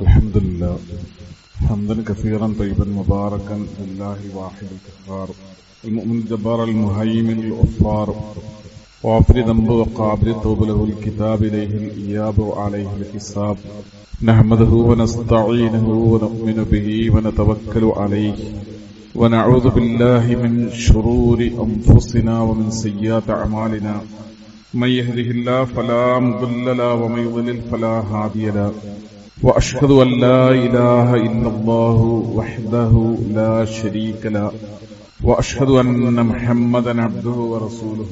الحمد لله حمدا كثيرا طيبا مباركا لله الواحد القهار المؤمن الجبار المهيمن الغفار غافر ذنب وقابل التوب له الكتاب إليه الإياب وعليه الحساب نحمده ونستعينه ونؤمن به ونتوكل عليه ونعوذ بالله من شرور أنفسنا ومن سيئات أعمالنا من يهده الله فلا مضل له ومن يضلل فلا هادي له وأشهد أن لا إله إلا الله وحده لا شريك له وأشهد أن محمدا عبده ورسوله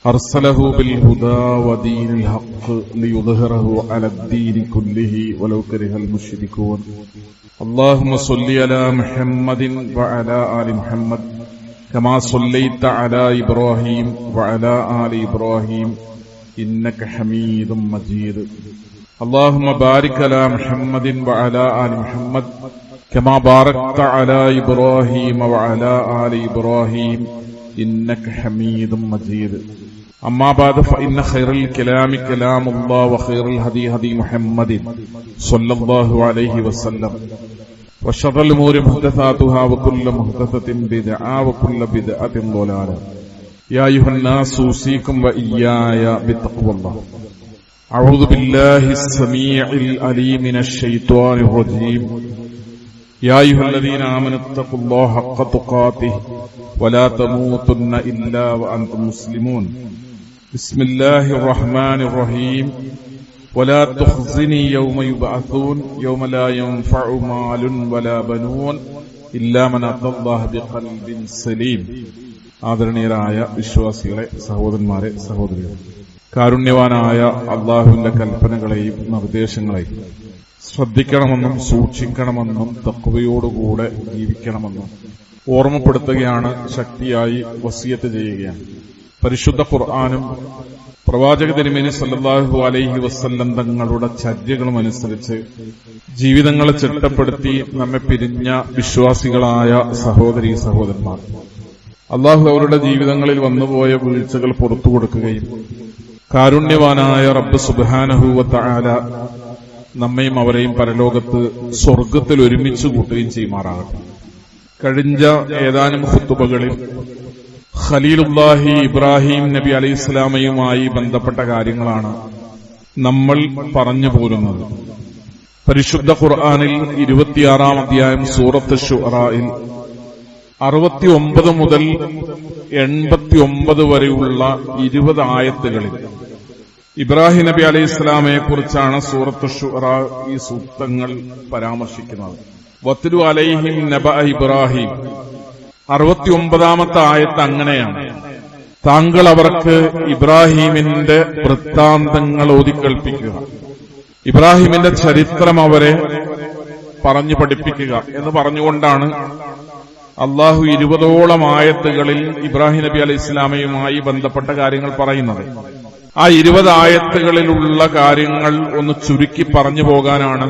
أرسله بالهدى ودين الحق ليظهره على الدين كله ولو كره المشركون اللهم صل على محمد وعلى آل محمد كما صليت على إبراهيم وعلى آل إبراهيم إنك حميد مجيد اللهم بارك على محمد وعلى آل محمد كما باركت على إبراهيم وعلى آل إبراهيم إنك حميد مجيد أما بعد فإن خير الكلام كلام الله وخير الهدي هدي محمد صلى الله عليه وسلم وشر الأمور محدثاتها وكل محدثة بدعة وكل بدعة ضلالة يا أيها الناس أوصيكم وإياي بتقوى الله أعوذ بالله السميع العليم من الشيطان الرجيم يا أيها الذين آمنوا اتقوا الله حق تقاته ولا تموتن إلا وأنتم مسلمون بسم الله الرحمن الرحيم ولا تخزني يوم يبعثون يوم لا ينفع مال ولا بنون إلا من أتى الله بقلب سليم ആദരണീയരായ വിശ്വാസികളെ, സഹോദരന്മാരെ, സഹോദരികളെ, കാരുണ്യവാനായ അള്ളാഹുവിന്റെ കൽപ്പനകളെയും നിർദ്ദേശങ്ങളെയും ശ്രദ്ധിക്കണമെന്നും സൂക്ഷിക്കണമെന്നും തഖ്വയോടുകൂടെ ജീവിക്കണമെന്നും ഓർമ്മപ്പെടുത്തുകയാണ്, ശക്തിയായി വസിയത്ത് ചെയ്യുകയാണ്. പരിശുദ്ധ ഖുർആനും പ്രവാചക തിരുമേനി സല്ലല്ലാഹു അലൈഹി വസല്ലം തങ്ങളുടെ ചര്യകളും അനുസരിച്ച് ജീവിതങ്ങളെ ചിട്ടപ്പെടുത്തി നമ്മെ പിരിഞ്ഞ വിശ്വാസികളായ സഹോദരീ സഹോദരന്മാർ, അള്ളാഹു അവരുടെ ജീവിതങ്ങളിൽ വന്നുപോയ വീഴ്ചകൾ പുറത്തു കൊടുക്കുകയും കാരുണ്യവാനായ റബ്ബ് സുബ്ഹാനഹു വ തആല നമ്മയും അവരെയും പരലോകത്ത് സ്വർഗത്തിൽ ഒരുമിച്ച് കൂട്ടുകയും ചെയ്യുമാറാകട്ടെ. കഴിഞ്ഞ ഏതാനും ഖുതുബകളിൽ ഖലീലുല്ലാഹി ഇബ്രാഹിം നബി അലൈഹിസ്സലാമയുമായി ബന്ധപ്പെട്ട കാര്യങ്ങളാണ് നമ്മൾ പറഞ്ഞു പോരുന്നത്. പരിശുദ്ധ ഖുർആനിൽ 26-ാം അധ്യായം സൂറത്ത് ശുഅറായിൽ 69 മുതൽ 89 വരെയുള്ള 20 ആയത്തുകളിൽ ഇബ്രാഹിം നബി അലൈഹിസ്സലാമയെ കുറിച്ചാണ് സൂറത്ത് ശുഅറാ ഈ സൂക്തങ്ങൾ പരാമർശിക്കുന്നത്. വത്ലു അലൈഹിം നബഅ ഇബ്രാഹിം 69-ാമത്തെ ആയത്ത് അങ്ങനെയാണ്: താങ്കൾ അവർക്ക് ഇബ്രാഹിമിന്റെ വൃത്താന്തങ്ങൾ ഓതിക്കേൾപ്പിക്കുക, ഇബ്രാഹിമിന്റെ ചരിത്രം അവരെ പറഞ്ഞു പഠിപ്പിക്കുക എന്ന് പറഞ്ഞുകൊണ്ടാണ് അള്ളാഹു 20ഓളം ആയത്തുകളിൽ ഇബ്രാഹിം നബി അലൈഹി ഇസ്ലാമയുമായി ബന്ധപ്പെട്ട കാര്യങ്ങൾ പറയുന്നത്. ആ 20 ആയത്തുകളിലുള്ള കാര്യങ്ങൾ ഒന്ന് ചുരുക്കി പറഞ്ഞു പോകാനാണ്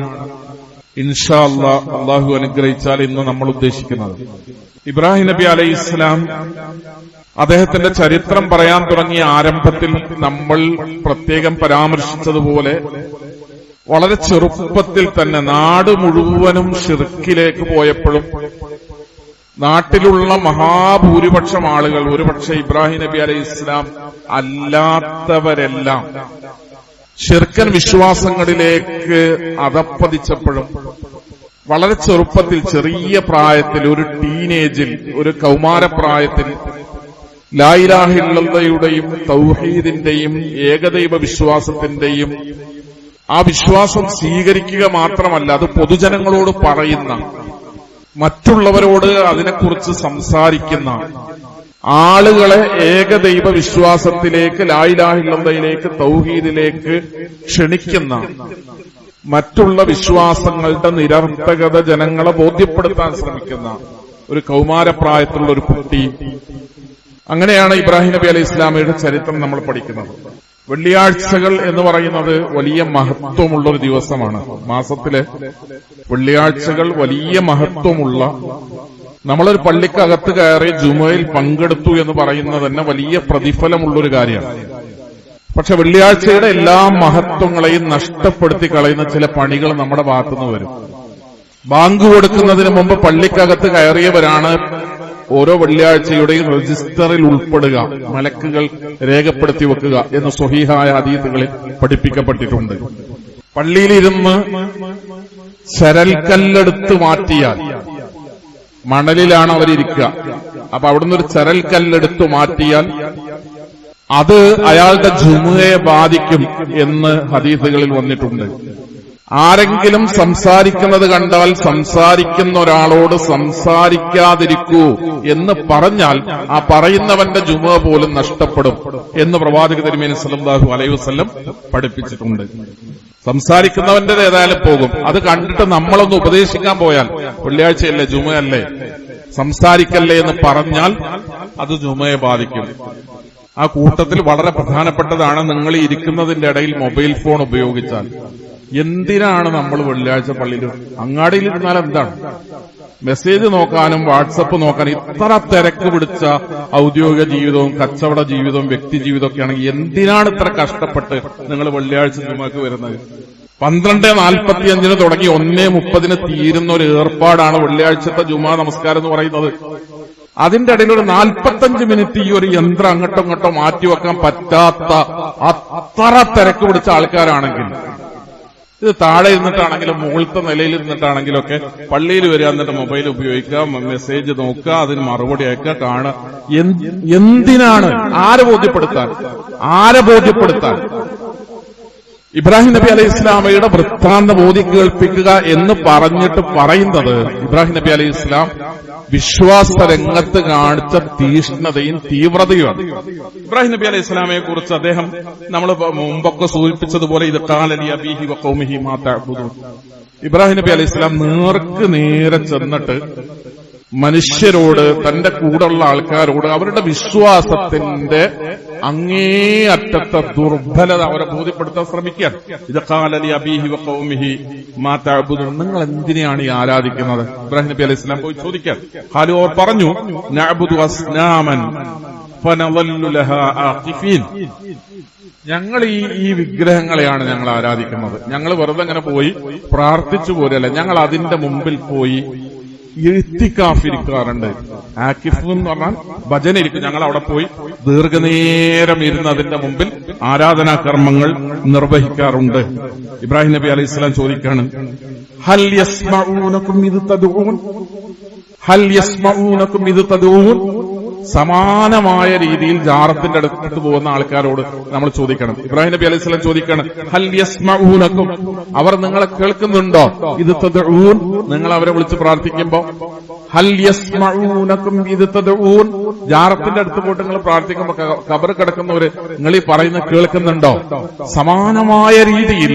ഇൻഷാ അല്ലാഹ് അള്ളാഹു അനുഗ്രഹിച്ചാൽ ഇന്ന് നമ്മൾ ഉദ്ദേശിക്കുന്നത്. ഇബ്രാഹിം നബി അലൈഹി ഇസ്ലാം അദ്ദേഹത്തിന്റെ ചരിത്രം പറയാൻ തുടങ്ങിയ ആരംഭത്തിൽ നമ്മൾ പ്രത്യേകം പരാമർശിച്ചതുപോലെ വളരെ ചെറുപ്പത്തിൽ തന്നെ നാട് മുഴുവനും ശിർക്കിലേക്ക് പോയപ്പോഴും നാട്ടിലുള്ള മഹാഭൂരിപക്ഷം ആളുകൾ, ഒരുപക്ഷെ ഇബ്രാഹിം നബി അലൈഹി ഇസ്ലാം അല്ലാത്തവരെല്ലാം ശിർക്കൻ വിശ്വാസങ്ങളിലേക്ക് അധപ്പതിച്ചപ്പോഴും വളരെ ചെറുപ്പത്തിൽ, ചെറിയ പ്രായത്തിൽ, ഒരു ടീനേജിൽ, ഒരു കൗമാരപ്രായത്തിൽ ലാ ഇലാഹ ഇല്ലല്ലാഹയുടെയും തൗഹീദിന്റെയും ഏകദൈവ വിശ്വാസത്തിന്റെയും ആ വിശ്വാസം സ്വീകരിക്കുക മാത്രമല്ല, അത് പൊതുജനങ്ങളോട് പറയുന്ന, മറ്റുള്ളവരോട് അതിനെക്കുറിച്ച് സംസാരിക്കുന്ന, ആളുകളെ ഏകദൈവ വിശ്വാസത്തിലേക്ക്, ലാ ഇലാഹ ഇല്ലല്ലാഹയിലേക്ക്, തൗഹീദിലേക്ക് ക്ഷണിക്കുന്ന, മറ്റുള്ള വിശ്വാസങ്ങളുടെ നിരർത്ഥകത ജനങ്ങളെ ബോധ്യപ്പെടുത്താൻ ശ്രമിക്കുന്ന ഒരു കൗമാരപ്രായത്തിലുള്ള ഒരു കുട്ടി. അങ്ങനെയാണ് ഇബ്രാഹിം നബി അലൈഹി ഇസ്ലാമയുടെ ചരിത്രം നമ്മൾ പഠിക്കുന്നത്. വെള്ളിയാഴ്ചകൾ എന്ന് പറയുന്നത് വലിയ മഹത്വമുള്ള ഒരു ദിവസമാണ്. മാസത്തിലെ വെള്ളിയാഴ്ചകൾ വലിയ മഹത്വമുള്ള, നമ്മളൊരു പള്ളിക്കകത്ത് കയറി ജുമുഅയിൽ പങ്കെടുത്തു എന്ന് പറയുന്നത് തന്നെ വലിയ പ്രതിഫലമുള്ളൊരു കാര്യമാണ്. പക്ഷെ വെള്ളിയാഴ്ചയുടെ എല്ലാ മഹത്വങ്ങളെയും നഷ്ടപ്പെടുത്തി കളയുന്ന ചില പണികൾ നമ്മുടെ ഭാഗത്തുനിന്ന് വരും. ബാങ്ക് കൊടുക്കുന്നതിന് മുമ്പ് പള്ളിക്കകത്ത് കയറിയവരാണ് ഓരോ വെള്ളിയാഴ്ചയുടെയും രജിസ്റ്ററിൽ ഉൾപ്പെടുക, മലക്കുകൾ രേഖപ്പെടുത്തി വെക്കുക എന്ന് സ്വഹീഹായ ഹദീസുകളിൽ പഠിപ്പിക്കപ്പെട്ടിട്ടുണ്ട്. പള്ളിയിലിരുന്ന് ചരൽക്കല്ലെടുത്ത് മാറ്റിയാൽ, മണലിലാണ് അവരിയ്ക്കുക, അപ്പൊ അവിടുന്ന് ഒരു ചരൽക്കല്ലെടുത്ത് മാറ്റിയാൽ അത് അയാളുടെ ജുമുഅയെ ബാധിക്കും എന്ന് ഹദീസുകളിൽ വന്നിട്ടുണ്ട്. ആരെങ്കിലും സംസാരിക്കുന്നത് കണ്ടാൽ സംസാരിക്കുന്ന ഒരാളോട് സംസാരിക്കാതിരിക്കൂ എന്ന് പറഞ്ഞാൽ ആ പറയുന്നവന്റെ ജുമുഅ പോലും നഷ്ടപ്പെടും എന്ന് പ്രവാചക തിരുമേനി സല്ലല്ലാഹു അലൈഹി വസല്ലം പഠിപ്പിച്ചിട്ടുണ്ട്. സംസാരിക്കുന്നവന്റെ ഏതായാലും പോകും. അത് കണ്ടിട്ട് നമ്മളൊന്ന് ഉപദേശിക്കാൻ പോയാൽ, വെള്ളിയാഴ്ചയല്ലേ ജുമുഅല്ലേ സംസാരിക്കല്ലേ എന്ന് പറഞ്ഞാൽ അത് ജുമുഅയെ ബാധിക്കും. ആ കൂട്ടത്തിൽ വളരെ പ്രധാനപ്പെട്ടതാണ് നിങ്ങൾ ഇരിക്കുന്നതിന്റെ ഇടയിൽ മൊബൈൽ ഫോൺ ഉപയോഗിച്ചാൽ. എന്തിനാണ് നമ്മൾ വെള്ളിയാഴ്ച പള്ളിയിൽ അങ്ങാടിയിലിരുന്നാൽ എന്താണ്? മെസ്സേജ് നോക്കാനും വാട്സപ്പ് നോക്കാനും ഇത്ര തിരക്ക് പിടിച്ച ഔദ്യോഗിക ജീവിതവും കച്ചവട ജീവിതവും വ്യക്തി ജീവിതവും ഒക്കെ ആണെങ്കിൽ എന്തിനാണ് ഇത്ര കഷ്ടപ്പെട്ട് നിങ്ങൾ വെള്ളിയാഴ്ച ജുമുഅക്ക് വരുന്നത്? 12:45 തുടങ്ങി 1:30 തീരുന്ന ഒരു ഏർപ്പാടാണ് വെള്ളിയാഴ്ചത്തെ ജുമുഅ നമസ്കാരം എന്ന് പറയുന്നത്. അതിന്റെ ഇടയിൽ ഒരു 45 മിനിറ്റ് ഈ ഒരു യന്ത്രം അങ്ങോട്ടോ ഇങ്ങോട്ടോ മാറ്റിവെക്കാൻ പറ്റാത്ത അത്ര തിരക്ക് പിടിച്ച ആൾക്കാരാണെങ്കിൽ, ഇത് താഴെ ഇരുന്നിട്ടാണെങ്കിലും മുകളിലത്തെ നിലയിൽ ഇരുന്നിട്ടാണെങ്കിലും ഒക്കെ പള്ളിയിൽ വരിക, എന്നിട്ട് മൊബൈൽ ഉപയോഗിക്കുക, മെസ്സേജ് നോക്കുക, അതിന് മറുപടി അയക്കുക, കാണുക. എന്തിനാണ്? ആരെ ബോധ്യപ്പെടുത്താൻ? ഇബ്രാഹിം നബി അലൈഹി ഇസ്ലാമയുടെ വൃത്താന്തം ഓതി കേൾപ്പിക്കുക എന്ന് പറഞ്ഞിട്ട് പറയുന്നത്, ഇബ്രാഹിം നബി അലൈഹി ഇസ്ലാം വിശ്വാസ രംഗത്ത് കാണിച്ച തീഷ്ണതയും തീവ്രതയുമാണ്. ഇബ്രാഹിം നബി അലൈഹി ഇസ്ലാമയെ കുറിച്ച് അദ്ദേഹം നമ്മൾ മുമ്പൊക്കെ സൂചിപ്പിച്ചതുപോലെ ഇത് ഖാല ലി അബീഹി വ ഖൗമിഹി മാ തഅബുദൂൻ. ഇബ്രാഹിം നബി അലൈഹി ഇസ്ലാം നേരെ ചെന്നിട്ട് മനുഷ്യരോട്, തന്റെ കൂടെയുള്ള ആൾക്കാരോട് അവരുടെ വിശ്വാസത്തിന്റെ അങ്ങേയറ്റത്തെ ദുർബലത അവരെ ബോധ്യപ്പെടുത്താൻ ശ്രമിക്കാൻ. ഇത് ഖാല ലി അബീഹി വ ഖൗമിഹി മാ തഅബുദൂൻ, നിങ്ങൾ എന്തിനെയാണ് ഈ ആരാധിക്കുന്നത്? ഇബ്രാഹിം നബി അലൈഹി സ്വലാം പോയി ചോദിക്കാൻ. ഖാലു, അവർ പറഞ്ഞു, നഅബുദു അസ്നാമൻ ഫനളല്ലു ലഹാ ആഖിഫീൻ, ഞങ്ങൾ ഈ വിഗ്രഹങ്ങളെയാണ് ഞങ്ങൾ ആരാധിക്കുന്നത്. ഞങ്ങൾ വെറുതെ ഇങ്ങനെ പോയി പ്രാർത്ഥിച്ചു പോരല്ല, ഞങ്ങൾ അതിന്റെ മുമ്പിൽ പോയി ഇരിക്കാറുണ്ട്. ആക്കിഫ് എന്ന് പറഞ്ഞാൽ ഭജന ഇരിക്കും. ഞങ്ങൾ അവിടെ പോയി ദീർഘനേരം ഇരുന്ന് അതിന്റെ മുമ്പിൽ ആരാധനാ കർമ്മങ്ങൾ നിർവഹിക്കാറുണ്ട്. ഇബ്രാഹിം നബി അലൈഹി സ്വലാം ചോദിക്കാണ്, ഹൽ യസ്മഊനകും ഇദ് തദഊൻ, സമാനമായ രീതിയിൽ ജാറത്തിന്റെ അടുത്ത് പോകുന്ന ആൾക്കാരോട് നമ്മൾ ചോദിക്കണം. ഇബ്രാഹിം നബി അലൈഹി സ്വലാം ചോദിക്കാണ്, ഹൽ യസ്മഊനകും, അവർ നിങ്ങളെ കേൾക്കുന്നുണ്ടോ? ഇദ് തദഊൻ, നിങ്ങൾ അവരെ വിളിച്ച് പ്രാർത്ഥിക്കുമ്പോ. ഹൽ യസ്മഊനകും ഇദ് തദഊൻ, ജാറത്തിന്റെ അടുത്ത് പോയിട്ട് നിങ്ങൾ പ്രാർത്ഥിക്കുമ്പോ ഖബർ കിടക്കുന്നവര് നിങ്ങൾ ഈ പറയുന്ന കേൾക്കുന്നുണ്ടോ? സമാനമായ രീതിയിൽ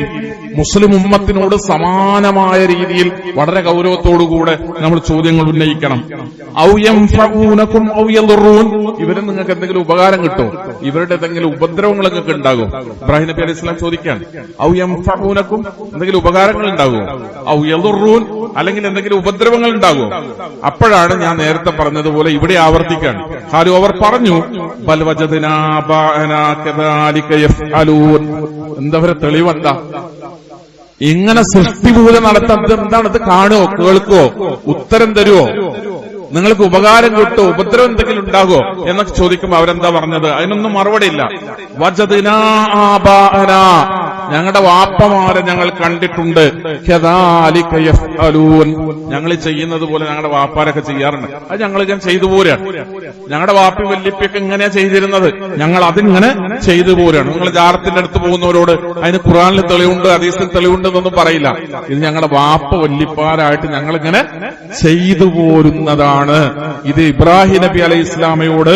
മുസ്ലിം ഉമ്മത്തിനോട് സമാനമായ രീതിയിൽ വളരെ ഗൗരവത്തോടുകൂടെ നമ്മൾ ചോദ്യങ്ങൾ ഉന്നയിക്കണം. ഔ യൻഫഊനകും ഔ യദുറൂൻ, ഇവര് നിങ്ങൾക്ക് എന്തെങ്കിലും ഉപകാരം കിട്ടുമോ? ഇവരുടെ എന്തെങ്കിലും ഉപദ്രവങ്ങൾ നിങ്ങൾക്ക് ഉണ്ടാകുമോ? ഇബ്രാഹിം നബി അലൈഹി സ്വലാം ചോദിക്കാൻ, ഔ യൻഫഊനകും, എന്തെങ്കിലും ഉപകാരങ്ങൾ ഉണ്ടാകുമോ? ഔ യദുറൂൻ, അല്ലെങ്കിൽ എന്തെങ്കിലും ഉപദ്രവങ്ങൾ ഉണ്ടാകുമോ? അപ്പോഴാണ് ഞാൻ നേരത്തെ പറഞ്ഞതുപോലെ ഇവിടെ ആവർത്തിക്കാൻ. ഖാലു, അവർ പറഞ്ഞു, ബൽ വജദ്നാ ആബാഅനാ കദാലിക യഫ്അലൂൻ, എന്തവരെ തെളിവെന്താ? ഇങ്ങനെ സൃഷ്ടിപൂജ നടത്തുന്നത് എന്താണ്? ഇത് കാണുവോ, കേൾക്കുവോ, ഉത്തരം തരുവോ, നിങ്ങൾക്ക് ഉപകാരം കിട്ടുമോ, ഉപദ്രവം എന്തെങ്കിലും ഉണ്ടാകുമോ എന്നൊക്കെ ചോദിക്കുമ്പോൾ അവരെന്താ പറഞ്ഞത്? അതിനൊന്നും മറുപടി ഇല്ല. വജദ്നാ ആബാഅനാ, ഞങ്ങളുടെ വാപ്പമാരെ ഞങ്ങൾ കണ്ടിട്ടുണ്ട്, കദാലിക യഫ്അലൂൻ, ഞങ്ങൾ ചെയ്യുന്നത് പോലെ ഞങ്ങളുടെ വാപ്പാരൊക്കെ ചെയ്യാറുണ്ട്, അത് ഞങ്ങൾ ഇങ്ങനെ ചെയ്തു പോരാണ്. ഞങ്ങളുടെ വാപ്പി വല്യപ്പൊക്കെ ഇങ്ങനെയാ ചെയ്തിരുന്നത്, ഞങ്ങൾ അതിങ്ങനെ ചെയ്തു പോരാണ്. നിങ്ങൾ ജാറത്തിന്റെ അടുത്ത് പോകുന്നവരോട് അതിന് ഖുർആനിൽ തെളിവുണ്ട്, ഹദീസിൽ തെളിവുണ്ട് എന്നൊന്നും പറയില്ല. ഇത് ഞങ്ങളുടെ വാപ്പ വല്യപ്പാരായിട്ട് ഞങ്ങളിങ്ങനെ ചെയ്തു പോരുന്നതാണ്. ഇത് ഇബ്രാഹിം നബി അലൈഹി ഇസ്ലാമയോട്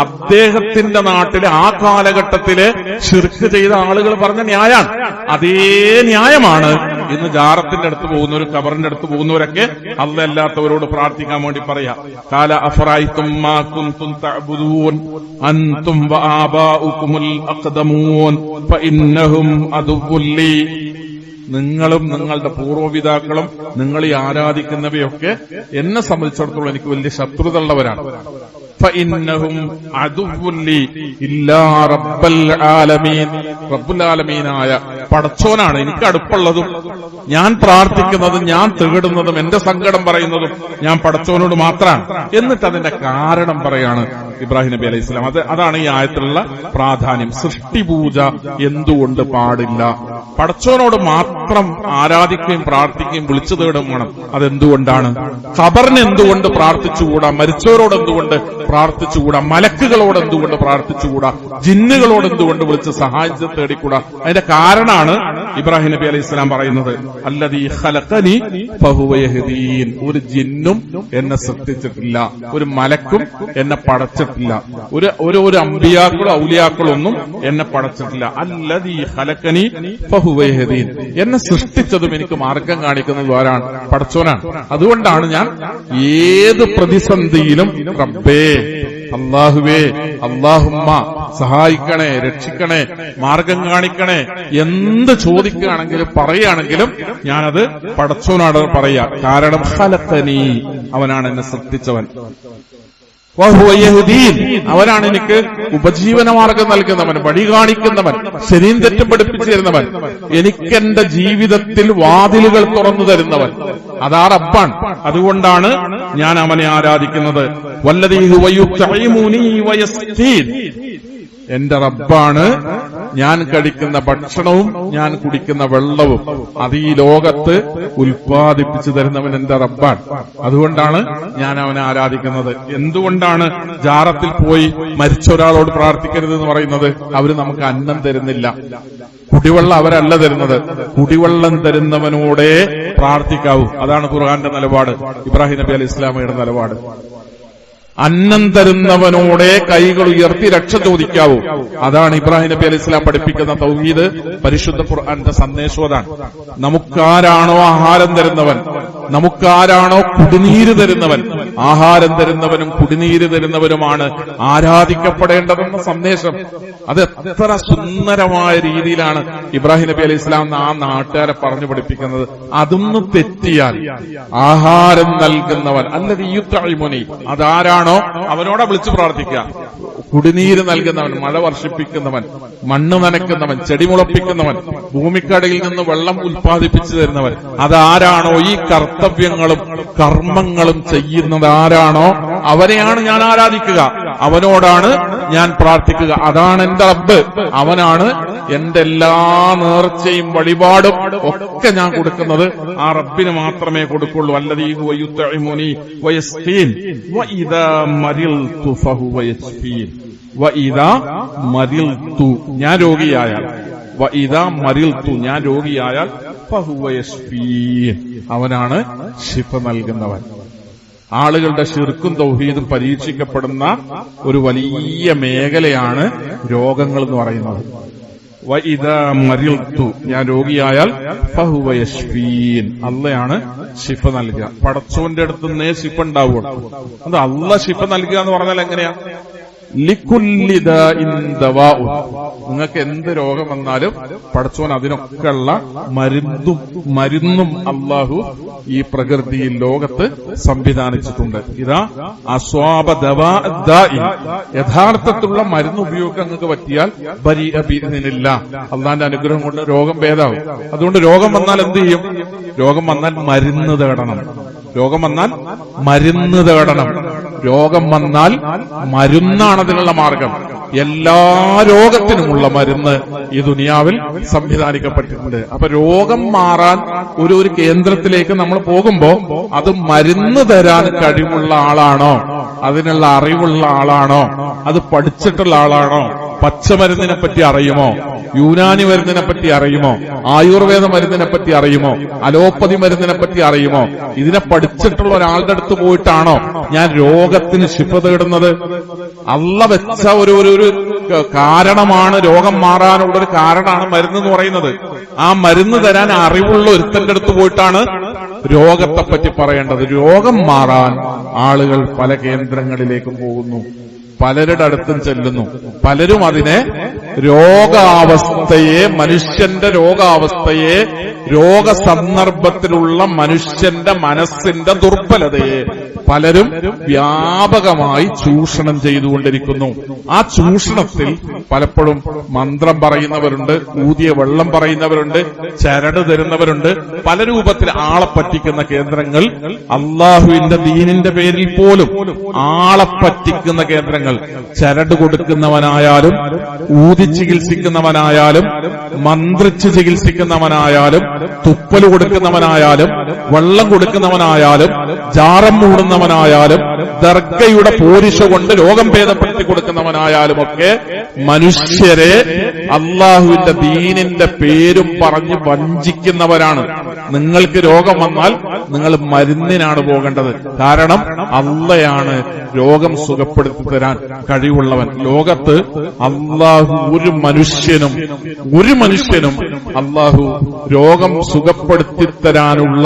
അദ്ദേഹത്തിന്റെ നാട്ടിലെ ആ കാലഘട്ടത്തിലെ ശിർക്ക് ചെയ്ത ആളുകൾ പറഞ്ഞ ന്യായാണ്. അതേ ന്യായമാണ് ഇന്ന് ജാറത്തിന്റെ അടുത്ത് പോകുന്നവർ, ഖബറിന്റെ അടുത്ത് പോകുന്നവരൊക്കെ അല്ലാത്തവരോട് പ്രാർത്ഥിക്കാൻ വേണ്ടി പറയാ. കാല അഫറൈതും മാ കുൻതും തഅബുദൂൻ അൻതും വആബാഉകുമുൽ അഖ്ദമൂൻ ഫഇന്നഹും അദുവ്വുൽ ലീ, നിങ്ങളും നിങ്ങളുടെ പൂർവ്വപിതാക്കളും നിങ്ങൾ ഈ ആരാധിക്കുന്നവയൊക്കെ എന്നെ സംബന്ധിച്ചിടത്തോളം എനിക്ക് വലിയ ശത്രുതയുള്ളവരാണ്. ഫഇന്നഹും അദുവ്വുൻ ലി ഇല്ലാ റബ്ബൽ ആലമീൻ. റബ്ബുൽ ആലമീനായ പടച്ചോനാണ് എനിക്ക് അടുപ്പുള്ളതും ഞാൻ പ്രാർത്ഥിക്കുന്നതും ഞാൻ തേടുന്നതും എന്റെ സങ്കടം പറയുന്നതും ഞാൻ പടച്ചോനോട് മാത്രമാണ്. എന്നിട്ട് അതിന്റെ കാരണം പറയാണ് ഇബ്രാഹിം നബി അലൈഹി സ്വലാം. അതാണ് ഈ ആയത്തിലുള്ള പ്രാധാന്യം. സൃഷ്ടിപൂജ എന്തുകൊണ്ട് പാടില്ല? പടച്ചോനോട് മാത്രം ആരാധിക്കുകയും പ്രാർത്ഥിക്കുകയും വിളിച്ചു തേടും വേണം. അതെന്തുകൊണ്ടാണ്? ഖബറിന് എന്തുകൊണ്ട് പ്രാർത്ഥിച്ചുകൂടാ? മരിച്ചവരോട് എന്തുകൊണ്ട് പ്രാർത്ഥിച്ചുകൂടാ? മലക്കുകളോട് എന്തുകൊണ്ട് പ്രാർത്ഥിച്ചുകൂടാ? ജിന്നുകളോട് എന്തുകൊണ്ട് വിളിച്ച് സഹായം തേടിക്കൂടാ? അതിന്റെ കാരണമാണ് ഇബ്രാഹിം നബി അലൈഹി സ്വലാം പറയുന്നത്, അല്ലദീ ഖലഖനി ഫഹുവ യഹ്ദീൻ. ഒരു ജിന്നും എന്നെ സൃഷ്ടിച്ചിട്ടില്ല, ഒരു മലക്കും എന്നെ പടച്ചിട്ടില്ല, ഒരു അമ്പിയാക്കളോ ഔലിയാക്കളോ ഒന്നും എന്നെ പടച്ചിട്ടില്ല. അല്ലദീ ഖലഖനി ഫഹുവ യഹ്ദീൻ. എന്നെ സൃഷ്ടിച്ചതും എനിക്ക് മാർഗം കാണിക്കുന്നതും ആരാണ്? പടച്ചോനാണ്. അതുകൊണ്ടാണ് ഞാൻ ഏത് പ്രതിസന്ധിയിലും റബ്ബേ, അല്ലാഹുവേ, അല്ലാഹുമ്മ സഹായിക്കണേ, രക്ഷിക്കണേ, മാർഗം കാണിക്കണേ എന്ത് ചോദിക്കുകയാണെങ്കിലും പറയുകയാണെങ്കിലും ഞാനത് പടച്ചോനാണ് പറയാ. കാരണം ഖലഖനി, അവനാണ് എന്നെ സൃഷ്ടിച്ചവൻ. വഹുവ യഹ്ദീൻ, അവനാണ് എനിക്ക് ഉപജീവനമാർഗം നൽകുന്നവൻ, വഴി കാണിക്കുന്നവൻ, ശരിയും തെറ്റും പഠിപ്പിച്ചു തരുന്നവൻ, എനിക്കെന്റെ ജീവിതത്തിൽ വാതിലുകൾ തുറന്നു തരുന്നവൻ. അതാ റബ്ബാൻ. അതുകൊണ്ടാണ് ഞാൻ അവനെ ആരാധിക്കുന്നത്. വല്ലദീ ഹുവ യുത്ഇമുനി വയസ്ഖീൻ. എന്റെ റബ്ബാണ് ഞാൻ കഴിക്കുന്ന ഭക്ഷണവും ഞാൻ കുടിക്കുന്ന വെള്ളവും അത് ഈ ലോകത്ത് ഉൽപ്പാദിപ്പിച്ചു തരുന്നവൻ എന്റെ റബ്ബാണ്. അതുകൊണ്ടാണ് ഞാൻ അവനെ ആരാധിക്കുന്നത്. എന്തുകൊണ്ടാണ് ജാറത്തിൽ പോയി മരിച്ച ഒരാളോട് പ്രാർത്ഥിക്കരുതെന്ന് പറയുന്നത്? അവര് നമുക്ക് അന്നം തരുന്നില്ല, കുടിവെള്ളം അവരല്ല തരുന്നത്. കുടിവെള്ളം തരുന്നവനോടെ പ്രാർത്ഥിക്കാവൂ. അതാണ് ഖുർആന്റെ നിലപാട്, ഇബ്രാഹിം നബി അലൈഹി ഇസ്ലാമയുടെ നിലപാട്. അന്നം തരുന്നവനോടെ കൈകൾ ഉയർത്തി രക്ഷ ചോദിക്കാവൂ. അതാണ് ഇബ്രാഹിം നബി അലൈഹി സ്വലാം പഠിപ്പിക്കുന്ന തൗഹീദ്. പരിശുദ്ധ ഖുർആന്റെ സന്ദേശം അതാണ്. നമുക്കാരാണോ ആഹാരം തരുന്നവൻ, നമുക്കാരാണോ കുടിനീര് തരുന്നവൻ, ആഹാരം തരുന്നവനും കുടിനീര് തരുന്നവനുമാണ് ആരാധിക്കപ്പെടേണ്ടതെന്ന സന്ദേശം. അത് എത്ര സുന്ദരമായ രീതിയിലാണ് ഇബ്രാഹിം നബി അലൈഹി സ്വലാം ആ നാട്ടുകാരെ പറഞ്ഞു പഠിപ്പിക്കുന്നത്. അതൊന്ന് തെറ്റിയാൽ ആഹാരം നൽകുന്നവൻ അല്ലദീ യുത്ഇമുനി, അതാരാണ് അവനോടെ വിളിച്ചു പ്രാർത്ഥിക്കുക. കുടിനീര് നൽകുന്നവൻ, മഴ വർഷിപ്പിക്കുന്നവൻ, മണ്ണ് നനയ്ക്കുന്നവൻ, ചെടി മുളപ്പിക്കുന്നവൻ, ഭൂമിക്കടിയിൽ നിന്ന് വെള്ളം ഉൽപ്പാദിപ്പിച്ചു തരുന്നവൻ, അതാരാണോ ഈ കർത്തവ്യങ്ങളും കർമ്മങ്ങളും ചെയ്യുന്നത് ആരാണോ അവനെയാണ് ഞാൻ ആരാധിക്കുക, അവനോടാണ് ഞാൻ പ്രാർത്ഥിക്കുക. അതാണ് എന്റെ റബ്ബ്. അവനാണ് എന്റെ എല്ലാ നേർച്ചയും വഴിപാടും ഒക്കെ ഞാൻ കൊടുക്കുന്നത് ആ റബ്ബിന് മാത്രമേ കൊടുക്കുള്ളൂ. അല്ലദീ ഹുവ യുത്ഇമുനി വയസ്ഖീൻ വഇദാ മരിൽതു ഫഹുവ യശ്ഫീൻ. വഇദാ മരിൽതു, ഞാൻ രോഗിയായാൽ, വഇദാ മരിൽതു, ഞാൻ രോഗിയായാൽ, ഫഹുവ യശ്ഫീൻ, അവനാണ് ശിഫ നൽകുന്നവൻ. ആളുകളുടെ ശിർക്കും തൗഹീദും പരീക്ഷിക്കപ്പെടുന്ന ഒരു വലിയ മേഖലയാണ് രോഗങ്ങൾ എന്ന് പറയുന്നത്. വഇദാ മരിൽതു, ഞാൻ രോഗിയായാൽ, ഫഹുവ യശ്ഫീൻ, അള്ളയാണ് ശിഫ നൽകുക. പടച്ചോന്റെ അടുത്ത് നിന്നേ ശിഫ ഉണ്ടാവുള്ളൂ. അത് അള്ള ശിഫ നൽകുക എന്ന് പറഞ്ഞാൽ എങ്ങനെയാ? ലികുല്ലി ദാഇൻ ദവാഉ, നിങ്ങൾക്ക് എന്ത് രോഗം വന്നാലും പടച്ചോൻ അതിനൊക്കെയുള്ള മരുന്നും അള്ളാഹു ഈ പ്രകൃതിയിൽ ലോകത്ത് സംവിധാനിച്ചിട്ടുണ്ട്. ഇതാ അസ്വാബ ദവാ ദാഇ, യഥാർത്ഥത്തിലുള്ള മരുന്ന് ഉപയോഗിക്കാൻ നിങ്ങൾക്ക് പറ്റിയാൽ ബരിഅ ബിഇദ്നില്ല, അള്ളാന്റെ അനുഗ്രഹം കൊണ്ട് രോഗം ഭേദാവും. അതുകൊണ്ട് രോഗം വന്നാൽ എന്ത് ചെയ്യും? രോഗം വന്നാൽ മരുന്ന് തേടണം. രോഗം വന്നാൽ മരുന്ന് തേടണം. രോഗം വന്നാൽ മരുന്നാണ് അതിനുള്ള മാർഗം. എല്ലാ രോഗത്തിനുമുള്ള മരുന്ന് ഈ ദുനിയാവിൽ സംവിധാനിക്കപ്പെട്ടിട്ടുണ്ട്. അപ്പൊ രോഗം മാറാൻ ഒരു കേന്ദ്രത്തിലേക്ക് നമ്മൾ പോകുമ്പോ അത് മരുന്ന് തരാൻ കഴിവുള്ള ആളാണോ, അതിനുള്ള അറിവുള്ള ആളാണോ, അത് പഠിച്ചിട്ടുള്ള ആളാണോ, പച്ചമരുന്നിനെ പറ്റി അറിയുമോ, യൂനാനി മരുന്നിനെ പറ്റി അറിയുമോ, ആയുർവേദ മരുന്നിനെ പറ്റി അറിയുമോ, അലോപ്പതി മരുന്നിനെ പറ്റി അറിയുമോ, ഇതിനെ പഠിച്ചിട്ടുള്ള ഒരാളുടെ അടുത്ത് പോയിട്ടാണോ ഞാൻ രോഗത്തിന് ശിഫ തേടുന്നത്? അള്ള വെച്ച ഒരു കാരണമാണ്, രോഗം മാറാനുള്ളൊരു കാരണമാണ് മരുന്ന് എന്ന് പറയുന്നത്. ആ മരുന്ന് തരാൻ അറിവുള്ള ഒരുത്തന്റെ അടുത്ത് പോയിട്ടാണ് രോഗത്തെപ്പറ്റി പറയേണ്ടത്. രോഗം മാറാൻ ആളുകൾ പല കേന്ദ്രങ്ങളിലേക്കും പോകുന്നു, പലരുടെ അടുത്തും ചെല്ലുന്നു. പലരും അതിനെ രോഗാവസ്ഥയെ, മനുഷ്യന്റെ രോഗാവസ്ഥയെ, രോഗസന്ദർഭത്തിലുള്ള മനുഷ്യന്റെ മനസ്സിന്റെ ദുർബലതയെ പലരും വ്യാപകമായി ചൂഷണം ചെയ്തുകൊണ്ടിരിക്കുന്നു. ആ ചൂഷണത്തിൽ പലപ്പോഴും മന്ത്രം പറയുന്നവരുണ്ട്, ഊതിയ വെള്ളം പറയുന്നവരുണ്ട്, ചരട് തരുന്നവരുണ്ട്. പല രൂപത്തിൽ ആളെ പറ്റിക്കുന്ന കേന്ദ്രങ്ങൾ, അള്ളാഹുവിന്റെ ദീനിന്റെ പേരിൽ പോലും ആളെ പറ്റിക്കുന്ന കേന്ദ്രങ്ങൾ. ചരട് കൊടുക്കുന്നവനായാലും, ഊതി ചികിത്സിക്കുന്നവനായാലും, മന്ത്രിച്ച് ചികിത്സിക്കുന്നവനായാലും, തുപ്പല് കൊടുക്കുന്നവനായാലും, വെള്ളം കൊടുക്കുന്നവനായാലും, ജാറം മൂടുന്നവനായാലും, ദർഗയുടെ പോരിശ കൊണ്ട് രോഗം ഭേദപ്പെടുത്തി കൊടുക്കുന്നവനായാലും ഒക്കെ മനുഷ്യരെ അള്ളാഹുവിന്റെ ദീനിന്റെ പേരും പറഞ്ഞ് വഞ്ചിക്കുന്നവരാണ്. നിങ്ങൾക്ക് രോഗം വന്നാൽ നിങ്ങൾ മരുന്നിനാണ് പോകേണ്ടത്. കാരണം അള്ളയാണ് രോഗം സുഖപ്പെടുത്തി തരാൻ കഴിവുള്ളവൻ. ലോകത്ത് അള്ളാഹു ഒരു മനുഷ്യനും അള്ളാഹു രോഗം സുഖപ്പെടുത്തി തരാനുള്ള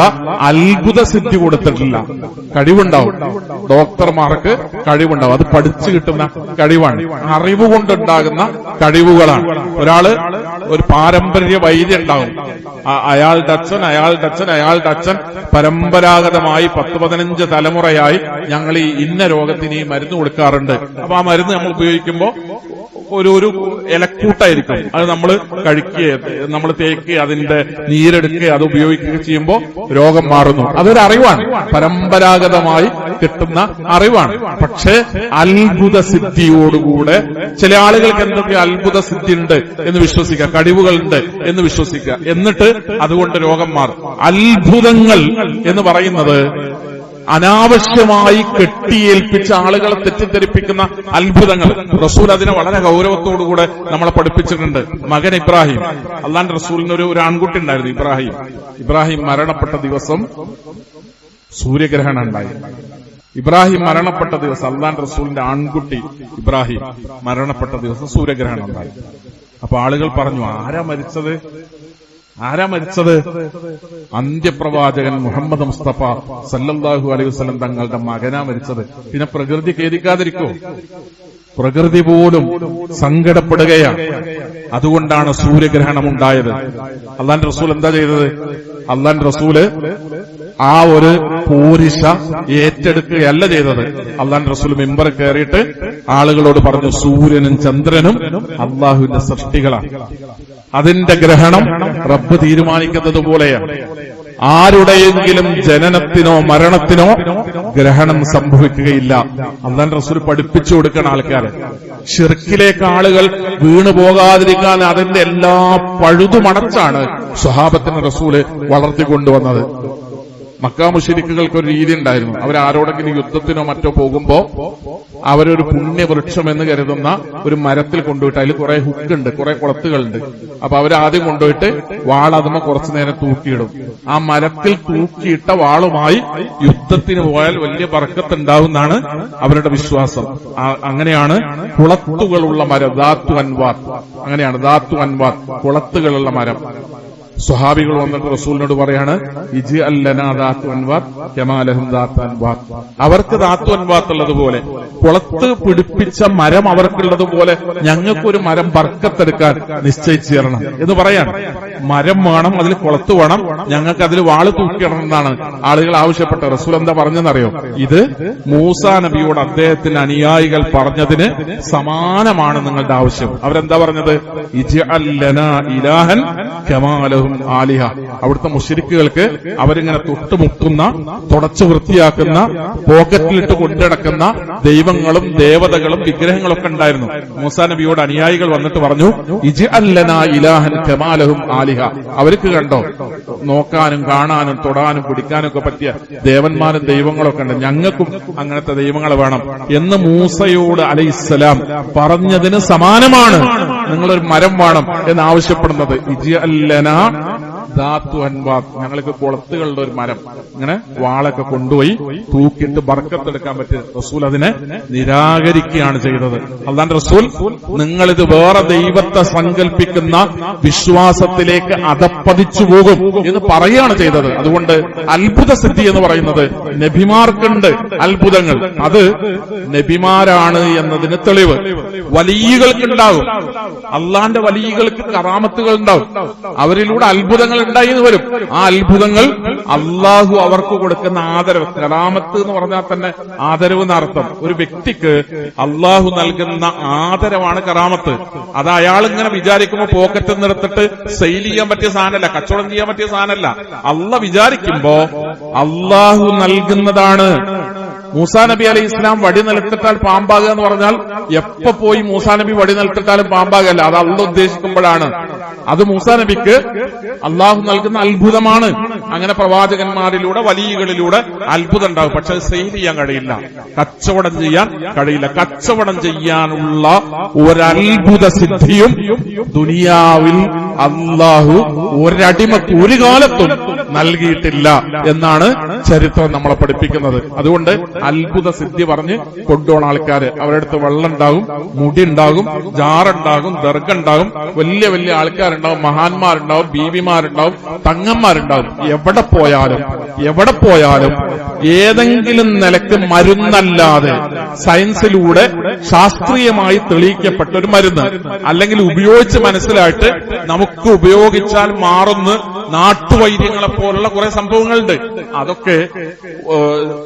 അത്ഭുത സിദ്ധി കൊടുത്തിട്ടില്ല. കഴിവുണ്ടാവും, ഡോക്ടർമാർക്ക് കഴിവുണ്ടാവും, അത് പഠിച്ചു കിട്ടുന്ന കഴിവാണ്, അറിവ് കൊണ്ടുണ്ടാകുന്ന കഴിവുകളാണ്. ഒരാള് ഒരു പാരമ്പര്യ വൈദ്യം ഉണ്ടാവും, അയാളുടെ അച്ഛൻ പരമ്പരാഗതമായി 10-15 തലമുറയായി ഞങ്ങൾ ഈ ഇന്ന രോഗത്തിന് ഈ മരുന്ന് കൊടുക്കാറുണ്ട്. അപ്പൊ ആ മരുന്ന് നമ്മൾ ഉപയോഗിക്കുമ്പോൾ ഒരു ഇലക്കൂട്ടായിരിക്കും, അത് നമ്മൾ കഴിക്കുക, നമ്മൾ തേക്കുക, അതിന്റെ നീരെടുക്കുക, അത് ഉപയോഗിക്കുകയും ചെയ്യുമ്പോൾ രോഗം മാറുന്നു. അതൊരു അറിവാണ്, പരമ്പരാഗതമായി കിട്ടുന്ന അറിവാണ്. പക്ഷേ അത്ഭുത സിദ്ധിയോടുകൂടെ ചില ആളുകൾക്ക് എന്തൊക്കെ അത്ഭുത സിദ്ധി ഉണ്ട് എന്ന് വിശ്വസിക്കുക, കഴിവുകളുണ്ട് എന്ന് വിശ്വസിക്കുക, എന്നിട്ട് അതുകൊണ്ട് രോഗം മാറും. അത്ഭുതങ്ങൾ എന്ന് പറയുന്നത് അനാവശ്യമായി കെട്ടിയേൽപ്പിച്ച ആളുകളെ തെറ്റിദ്ധരിപ്പിക്കുന്ന അത്ഭുതങ്ങൾ. റസൂൽ അതിനെ വളരെ ഗൗരവത്തോടുകൂടെ നമ്മളെ പഠിപ്പിച്ചിട്ടുണ്ട്. മകൻ ഇബ്രാഹിം, അള്ളാന്റെ റസൂലിന് ഒരു ആൺകുട്ടി ഉണ്ടായിരുന്നു, ഇബ്രാഹിം മരണപ്പെട്ട ദിവസം സൂര്യഗ്രഹണം ഉണ്ടായി. ഇബ്രാഹിം മരണപ്പെട്ട ദിവസം, അള്ളാന്റെ റസൂലിന്റെ ആൺകുട്ടി ഇബ്രാഹിം മരണപ്പെട്ട ദിവസം സൂര്യഗ്രഹണം ഉണ്ടായി. അപ്പൊ ആളുകൾ പറഞ്ഞു, ആരാ മരിച്ചത്? അന്ത്യപ്രവാചകൻ മുഹമ്മദ് മുസ്തഫ സല്ലല്ലാഹു അലൈഹി വസല്ലം തങ്ങളുടെ മകനാ മരിച്ചത്. പിന്നെ പ്രകൃതി ഖേദിക്കാതിരിക്കോ? പ്രകൃതി പോലും സങ്കടപ്പെടുകയാണ്. അതുകൊണ്ടാണ് സൂര്യഗ്രഹണം ഉണ്ടായത്. അള്ളാന്റെ റസൂൽ എന്താ ചെയ്തത്? അള്ളാന്റെ റസൂല് ആ ഒരു പോരിശ ഏറ്റെടുക്കുകയല്ല ചെയ്തത്. അള്ളാന്റെ റസൂൽ മിമ്പറിൽ കയറിയിട്ട് ആളുകളോട് പറഞ്ഞു, സൂര്യനും ചന്ദ്രനും അള്ളാഹുവിന്റെ സൃഷ്ടികളാണ്, അതിന്റെ ഗ്രഹണം റബ്ബ് തീരുമാനിക്കുന്നത് പോലെയാണ്. ആരുടെയെങ്കിലും ജനനത്തിനോ മരണത്തിനോ ഗ്രഹണം സംഭവിക്കുകയില്ല. അള്ളാഹുവിന്റെ റസൂൽ പഠിപ്പിച്ചു കൊടുക്കുന്ന ആൾക്കാരെ ശിർക്കിലേക്ക് ആളുകൾ വീണു പോകാതിരിക്കാൻ അതിന്റെ എല്ലാ പഴുതുമടച്ചാണ് സ്വഹാബത്തിന് റസൂല് വളർത്തിക്കൊണ്ടുവന്നത്. മക്കാ മുശ്രിക്കുകൾക്ക് ഒരു രീതി ഉണ്ടായിരുന്നു. അവരാരോടെങ്കിലും യുദ്ധത്തിനോ മറ്റോ പോകുമ്പോ അവരൊരു പുണ്യവൃക്ഷം എന്ന് കരുതുന്ന ഒരു മരത്തിൽ കൊണ്ടുപോയിട്ട് അതിൽ കുറെ ഹുക്കുണ്ട്, കുറെ കുളത്തുകളുണ്ട്. അപ്പൊ അവരാദ്യം കൊണ്ടുപോയിട്ട് വാളതുമ കുറച്ചു നേരം തൂക്കിയിടും. ആ മരത്തിൽ തൂക്കിയിട്ട വാളുമായി യുദ്ധത്തിന് പോയാൽ വലിയ ബർക്കത്തുണ്ടാവുമെന്നാണ് അവരുടെ വിശ്വാസം. അങ്ങനെയാണ് കുളത്തുകളുള്ള മരം, ദാത്തു അൻവാത്ത്, അങ്ങനെയാണ് ദാത്തു അൻവാത്ത്, കുളത്തുകളുള്ള മരം. സ്വഹാബികൾ വന്നിട്ട് റസൂലിനോട് പറയാണ്, ഇജ് അല്ലനാ ദാത്തു അൻവാത്ത് കമാലഹും ദാത്തു അൻവാത്ത്. അവർക്ക് ദാത്തു അൻവാത്ത് ഉള്ളതുപോലെ, കുളത്ത് പിടിപ്പിച്ച മരം അവർക്കുള്ളതുപോലെ ഞങ്ങൾക്കൊരു മരം ബർക്കത്തെടുക്കാൻ നിശ്ചയിച്ചു തരണം എന്ന് പറയാണ്. മരം വേണം, അതിൽ കുളത്ത് വേണം, ഞങ്ങൾക്ക് അതിൽ വാള് തൂക്കിയിടണം എന്നാണ് ആളുകൾ ആവശ്യപ്പെട്ടത്. റസൂൽ എന്താ പറഞ്ഞെന്നറിയോ? ഇത് മൂസാ നബിയോട് അദ്ദേഹത്തിന്റെ അനുയായികൾ പറഞ്ഞതിന് സമാനമാണ് നിങ്ങളുടെ ആവശ്യം. അവരെന്താ പറഞ്ഞത്? ഇജ് അല്ലനാ ഇലാഹൻ കമാലഹും ആലിഹ. അവിടുത്തെ മുശ്രിക്കുകൾക്ക് അവരിങ്ങനെ തൊട്ടുമുട്ടുന്ന, തുടച്ചു വൃത്തിയാക്കുന്ന, പോക്കറ്റിലിട്ട് കൊണ്ടിടക്കുന്ന ദൈവങ്ങളും ദേവതകളും വിഗ്രഹങ്ങളൊക്കെ ഉണ്ടായിരുന്നു. മൂസാ നബിയോട് അനുയായികൾ വന്നിട്ട് പറഞ്ഞു, ഇജ് അല്ലനാ ഇലാഹൻ കമാലഹും ആലിഹ. അവർക്ക് കണ്ടോ, നോക്കാനും കാണാനും തൊടാനും പിടിക്കാനും ഒക്കെ പറ്റിയ ദേവന്മാരും ദൈവങ്ങളൊക്കെ ഉണ്ട്, ഞങ്ങൾക്കും അങ്ങനത്തെ ദൈവങ്ങൾ വേണം എന്ന് മൂസയോട് അലൈഹിസ്സലാം പറഞ്ഞതിന് സമാനമാണ് നിങ്ങളൊരു മരം വേണം എന്നാവശ്യപ്പെടുന്നത്. ഇജ് അല്ലനാ ദാത്തു അൻവാത്ത്, ഞങ്ങൾക്ക് കുളത്തുകളുടെ ഒരു മരം, ഇങ്ങനെ വാളൊക്കെ കൊണ്ടുപോയി തൂക്കിയിട്ട് ബർക്കത്തെടുക്കാൻ പറ്റിയ റസൂൽ അതിനെ നിരാകരിക്കുകയാണ് ചെയ്തത്. അല്ലാണ്ട് റസൂൽ നിങ്ങളിത് വേറെ ദൈവത്തെ സങ്കല്പിക്കുന്ന വിശ്വാസത്തിലേക്ക് അധപ്പതിച്ചു പോകും എന്ന് പറയുകയാണ് ചെയ്തത്. അതുകൊണ്ട് അത്ഭുത സിദ്ധി എന്ന് പറയുന്നത് നബിമാർക്കുണ്ട് അത്ഭുതങ്ങൾ, അത് നബിമാരാണ് എന്നതിന് തെളിവ്. വലിയകൾക്കുണ്ടാകും, അള്ളാന്റെ വലിയകൾക്ക് കറാമത്തുകൾ ഉണ്ടാവും, അവരിലൂടെ അത്ഭുതങ്ങൾ ഉണ്ടായി എന്ന് വരും. ആ അത്ഭുതങ്ങൾ അള്ളാഹു അവർക്ക് കൊടുക്കുന്ന ആദരവ്. കറാമത്ത് എന്ന് പറഞ്ഞാൽ തന്നെ ആദരവ് എന്നർത്ഥം. ഒരു വ്യക്തിക്ക് അള്ളാഹു നൽകുന്ന ആദരവാണ് കറാമത്ത്. അത് അയാൾ ഇങ്ങനെ വിചാരിക്കുമ്പോൾ പോക്കറ്റിൽ നിന്നെടുത്തിട്ട് സെയിൽ ചെയ്യാൻ പറ്റിയ സാധനമല്ല, കച്ചവടം ചെയ്യാൻ പറ്റിയ സാധനമല്ല. അള്ളാഹ് വിചാരിക്കുമ്പോ അള്ളാഹു നൽകുന്നതാണ്. മൂസാ നബി അലൈഹി ഇസ്ലാം വടി നിലത്തിട്ടാൽ പാമ്പാകുക എന്ന് പറഞ്ഞാൽ എപ്പോ പോയി മൂസാ നബി വടി നിലത്തിട്ടാലും പാമ്പാകല്ല. അത് അള്ളാഹ് ഉദ്ദേശിക്കുമ്പോഴാണ്. അത് മൂസാ നബിക്ക് അള്ളാഹു നൽകുന്ന അത്ഭുതമാണ്. അങ്ങനെ പ്രവാചകന്മാരിലൂടെ വലിയകളിലൂടെ അത്ഭുതം ഉണ്ടാകും. പക്ഷെ അത് സെയിൽ ചെയ്യാൻ കഴിയില്ല, കച്ചവടം ചെയ്യാൻ കഴിയില്ല. കച്ചവടം ചെയ്യാനുള്ള ഒരത്ഭുത സിദ്ധിയും ദുനിയാവിൽ അള്ളാഹു ഒരടിമക്ക് ഒരു കാലത്തും നൽകിയിട്ടില്ല എന്നാണ് ചരിത്രം നമ്മളെ പഠിപ്പിക്കുന്നത്. അതുകൊണ്ട് അത്ഭുത സിദ്ധി പറഞ്ഞ് കൊണ്ടുപോണ ആൾക്കാര് അവരുടെ അടുത്ത് വെള്ളം ഉണ്ടാകും, മുടി ഉണ്ടാകും, ജാറുണ്ടാകും, ദർഗ ഉണ്ടാകും, വലിയ വലിയ ആൾക്കാരുണ്ടാവും, മഹാന്മാരുണ്ടാവും, ബീവിമാരുണ്ടാവും, തങ്ങന്മാരുണ്ടാവും. എവിടെ പോയാലും ഏതെങ്കിലും നിലക്ക് മരുന്നല്ലാതെ സയൻസിലൂടെ ശാസ്ത്രീയമായി തെളിയിക്കപ്പെട്ട ഒരു മരുന്ന് അല്ലെങ്കിൽ ഉപയോഗിച്ച് മനസ്സിലായിട്ട് നമുക്ക് ഉപയോഗിച്ചാൽ മാറുന്ന നാട്ടുവൈദ്യങ്ങളെ പോലുള്ള കുറെ സംഭവങ്ങളുണ്ട്. അതൊക്കെ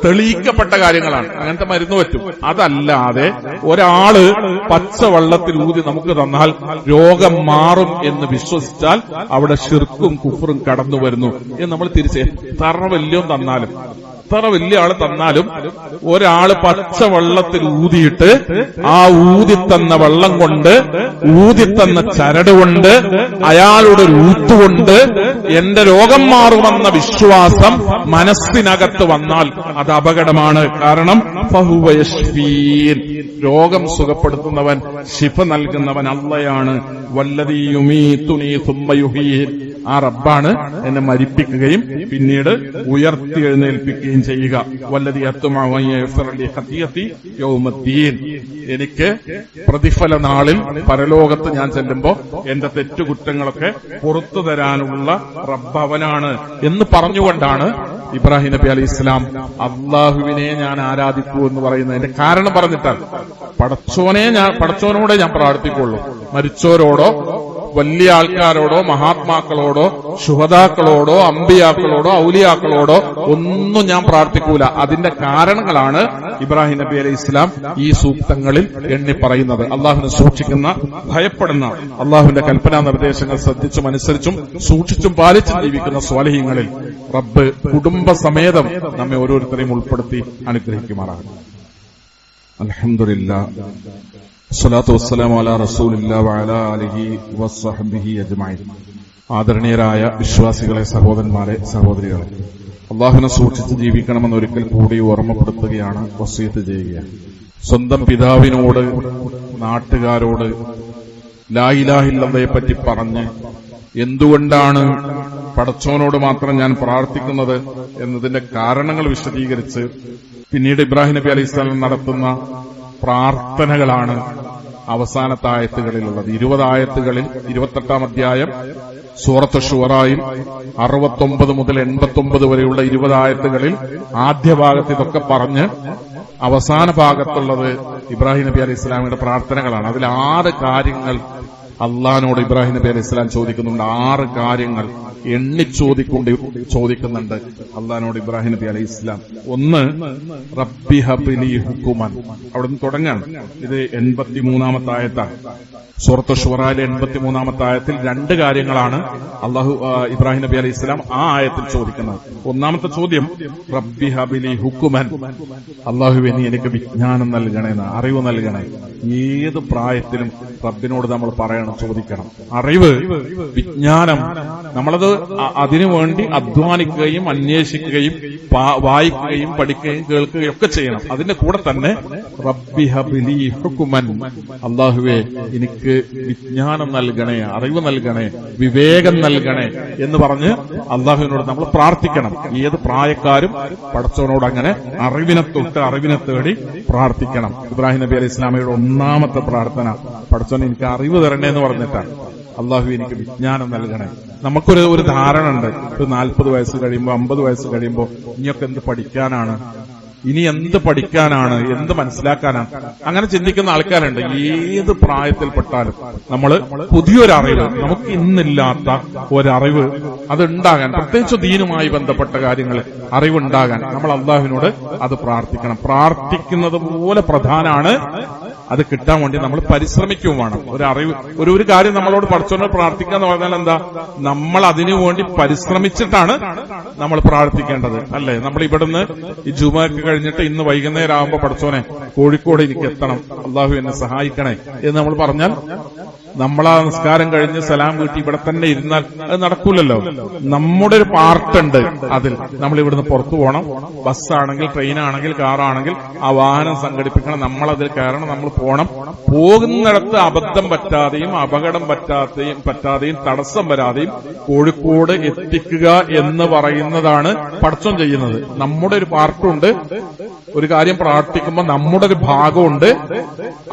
തെളിയിക്കപ്പെട്ട കാര്യങ്ങളാണ്. അങ്ങനത്തെ മരുന്ന് പറ്റും. അതല്ലാതെ ഒരാള് പച്ചവെള്ളത്തിൽ ഊതി നമുക്ക് തന്നാൽ രോഗം മാറും എന്ന് വിശ്വസിച്ചാൽ അവിടെ ശിർക്കും കുഫറും കടന്നു വരുന്നു എന്ന് നമ്മൾ തിരിച്ച് എത്ര വലിയ ആള് തന്നാലും ഒരാള് പച്ചവെള്ളത്തിൽ ഊതിയിട്ട് ആ ഊതിത്തന്ന വെള്ളം കൊണ്ട്, ഊതിത്തന്ന ചരട് കൊണ്ട്, അയാളുടെ ഒരു ഊത്തുകൊണ്ട് എന്റെ രോഗം മാറുമെന്ന വിശ്വാസം മനസ്സിനകത്ത് വന്നാൽ അത് അപകടമാണ്. കാരണം ഫഹുവ യശ്ഫീൻ, രോഗം സുഖപ്പെടുത്തുന്നവൻ, ശിഫ നൽകുന്നവൻ അള്ളയാണ്. വല്ലദീ യുമീതുനീ സുമ്മ യുഹീൻ, ആ റബ്ബാണ് എന്നെ മരിപ്പിക്കുകയും പിന്നീട് ഉയർത്തി എഴുന്നേൽപ്പിക്കുകയും ചെയ്യുക. വല്ലദീ യത്മഉ അൻ യഗ്ഫിറ ലി ഖതിയതി യൗമദ്ദീൻ, എനിക്ക് പ്രതിഫല നാളിൽ പരലോകത്ത് ഞാൻ ചെല്ലുമ്പോ എന്റെ തെറ്റുകുറ്റങ്ങളൊക്കെ പുറത്തു തരാനുള്ള റബ്ബ് അവനാണ് എന്ന് പറഞ്ഞുകൊണ്ടാണ് ഇബ്രാഹിം നബി അലൈഹി ഇസ്ലാം അള്ളാഹുവിനെ ഞാൻ ആരാധിക്കൂ എന്ന് പറയുന്നതിന്റെ കാരണം പറഞ്ഞിട്ടാണ്. പടച്ചോനോടെ ഞാൻ പ്രാർത്ഥിക്കുള്ളൂ. മരിച്ചോരോടോ വലിയ ആൾക്കാരോടോ മഹാത്മാക്കളോടോ ശുഹദാക്കളോടോ അമ്പിയാക്കളോടോ ഔലിയാക്കളോടോ ഒന്നും ഞാൻ പ്രാർത്ഥിക്കൂല. അതിന്റെ കാരണങ്ങളാണ് ഇബ്രാഹിം നബി അലൈഹി ഇസ്ലാം ഈ സൂക്തങ്ങളിൽ എണ്ണി പറയുന്നത്. അള്ളാഹുവിനെ സൂക്ഷിക്കുന്ന, ഭയപ്പെടുന്ന, അള്ളാഹുവിന്റെ കൽപ്പനാ നിർദ്ദേശങ്ങൾ ശ്രദ്ധിച്ചും അനുസരിച്ചും സൂക്ഷിച്ചും പാലിച്ചും ജീവിക്കുന്ന സ്വാലിഹീങ്ങളിൽ റബ്ബ് കുടുംബസമേതം നമ്മെ ഓരോരുത്തരെയും ഉൾപ്പെടുത്തി അനുഗ്രഹിക്കുമാറാകും. അൽഹംദുലില്ലാഹ്, സ്വലാത്തു വസ്സലാമു അലാ റസൂലില്ലാഹി വഅലാ ആലിഹി വസ്സഹ്ബിഹി അജ്മഈൻ. ആദരണീയരായ വിശ്വാസികളെ, സഹോദരന്മാരെ, സഹോദരികളെ, അള്ളാഹുവിനെ സൂക്ഷിച്ച് ജീവിക്കണമെന്ന് ഒരിക്കൽ കൂടി ഓർമ്മപ്പെടുത്തുകയാണ്, വസിയത്ത് ചെയ്യുകയാണ്. സ്വന്തം പിതാവിനോട്, നാട്ടുകാരോട് ലാ ഇലാഹ ഇല്ലല്ലാഹയെ പറ്റി പറഞ്ഞ് എന്തുകൊണ്ടാണ് പടച്ചോനോട് മാത്രം ഞാൻ പ്രാർത്ഥിക്കുന്നത് എന്നതിന്റെ കാരണങ്ങൾ വിശദീകരിച്ച് പിന്നീട് ഇബ്രാഹിം നബി അലൈഹി സ്വലാം നടത്തുന്ന പ്രാർത്ഥനകളാണ് അവസാനത്തെ ആയത്തുകളിലുള്ളത്. 20 ആയത്തുകളിൽ 28-ാം അധ്യായം സൂറത്ത് ശൂറായിൽ 69 മുതൽ 89 വരെയുള്ള 20 ആയത്തുകളിൽ ആദ്യ ഭാഗത്ത് ഇതൊക്കെ പറഞ്ഞ് അവസാന ഭാഗത്തുള്ളത് ഇബ്രാഹിം നബി അലൈഹി ഇസ്ലാമിയുടെ പ്രാർത്ഥനകളാണ്. അതിൽ 6 കാര്യങ്ങൾ അള്ളാഹിനോട് ഇബ്രാഹിം നബി അലൈഹി ഇസ്ലാം ചോദിക്കുന്നുണ്ട്. 6 കാര്യങ്ങൾ ചോദിക്കുന്നുണ്ട് അള്ളാഹിനോട് ഇബ്രാഹിം നബി അലൈഹി ഇസ്ലാം. ഒന്ന്, റബ്ബി ഹബ്ലി ഹുക്കുമൻ. അവിടുന്ന് തുടങ്ങാണ്. ഇത് 83-ാമത്തെ ആയത്താണ്. സൂറത്ത് ശൂറായിലെ 83-ാമത്തെ ആയത്തിൽ 2 കാര്യങ്ങളാണ് ഇബ്രാഹിം നബി അലൈഹി ഇസ്ലാം ആ ആയത്തിൽ ചോദിക്കുന്നത്. ഒന്നാമത്തെ ചോദ്യം റബ്ബി ഹബ്ലി ഹുക്കുമൻ, അള്ളാഹുവേ നീ എനിക്ക് വിജ്ഞാനം നൽകണേ, അറിവ് നൽകണേ. ഏത് പ്രായത്തിലും റബ്ബിനോട് നമ്മൾ പറയണം, ചോദിക്കണം. അറിവ്, വിജ്ഞാനം, നമ്മളത് അതിനുവേണ്ടി അധ്വാനിക്കുകയും അന്വേഷിക്കുകയും വായിക്കുകയും പഠിക്കുകയും കേൾക്കുകയും ഒക്കെ ചെയ്യണം. അതിന്റെ കൂടെ തന്നെ റബ്ബി ഹബ്ലി ഹുക്കുമൻ, അള്ളാഹുവേ എനിക്ക് വിജ്ഞാനം നൽകണേ, അറിവ് നൽകണേ, വിവേകം നൽകണേ എന്ന് പറഞ്ഞ് അള്ളാഹുവിനോട് നമ്മൾ പ്രാർത്ഥിക്കണം. ഏത് പ്രായക്കാരും പടച്ചവനോട് അങ്ങനെ അറിവിനെ തേടി പ്രാർത്ഥിക്കണം. ഇബ്രാഹിം നബി അലൈഹി ഇസ്ലാമയുടെ ഒന്നാമത്തെ പ്രാർത്ഥന പടച്ചവൻ എനിക്ക് അറിവ് തരണേ എന്ന് പറഞ്ഞിട്ടാണ്. അള്ളാഹു എനിക്ക് വിജ്ഞാനം നൽകണേ. നമുക്കൊരു ധാരണ ഉണ്ട്, ഒരു 40 വയസ്സ് കഴിയുമ്പോൾ 50 വയസ്സ് കഴിയുമ്പോൾ ഇനിയൊക്കെ എന്ത് പഠിക്കാനാണ്, ഇനി എന്ത് പഠിക്കാനാണ്, എന്ത് മനസ്സിലാക്കാനാണ്, അങ്ങനെ ചിന്തിക്കുന്ന ആൾക്കാരുണ്ട്. ഏത് പ്രായത്തിൽപ്പെട്ടാലും നമ്മൾ പുതിയൊരറിവ്, നമുക്ക് ഇന്നില്ലാത്ത ഒരറിവ് അതുണ്ടാകാൻ, പ്രത്യേകിച്ച് ദീനുമായി ബന്ധപ്പെട്ട കാര്യങ്ങൾ അറിവുണ്ടാകാൻ നമ്മൾ അള്ളാഹുവിനോട് അത് പ്രാർത്ഥിക്കണം. പ്രാർത്ഥിക്കുന്നത് പോലെ പ്രധാനമാണ്. അത് കിട്ടാൻ വേണ്ടി നമ്മൾ പരിശ്രമിക്കുകയും വേണം. ഒരു കാര്യം നമ്മളോട് പഠിച്ചോണ്ട് പ്രാർത്ഥിക്കുക എന്ന് പറഞ്ഞാൽ എന്താ, നമ്മൾ അതിനു വേണ്ടി പരിശ്രമിച്ചിട്ടാണ് നമ്മൾ പ്രാർത്ഥിക്കേണ്ടത്, അല്ലേ? നമ്മൾ ഇവിടുന്ന് ഈ ജുമക്ക് കഴിഞ്ഞിട്ട് ഇന്ന് വൈകുന്നേരം ആകുമ്പോ പഠിച്ചോനെ കോഴിക്കോട് എനിക്ക് എത്തണം, അള്ളാഹു എന്നെ സഹായിക്കണേ എന്ന് നമ്മൾ പറഞ്ഞാൽ നമ്മളാ നിസ്കാരം കഴിഞ്ഞ് സലാം വീട്ടി ഇവിടെ തന്നെ ഇരുന്നാൽ അത് നടക്കൂലല്ലോ. നമ്മുടെ ഒരു പാർട്ടുണ്ട് അതിൽ. നമ്മൾ ഇവിടുന്ന് പുറത്തു പോകണം. ബസ്സാണെങ്കിൽ, ട്രെയിനാണെങ്കിൽ, കാറാണെങ്കിൽ ആ വാഹനം സംഘടിപ്പിക്കണം, നമ്മളതിൽ കയറണം, നമ്മൾ പോകണം. പോകുന്നിടത്ത് അബദ്ധം പറ്റാതെയും അപകടം പറ്റാതെയും തടസ്സം വരാതെയും കോഴിക്കോട് എത്തിക്കുക എന്ന് പറയുന്നതാണ് പടച്ചോൻ ചെയ്യുന്നത്. നമ്മുടെ ഒരു പാർട്ടുണ്ട്. ഒരു കാര്യം പ്രാർത്ഥിക്കുമ്പോൾ നമ്മുടെ ഒരു ഭാഗമുണ്ട്,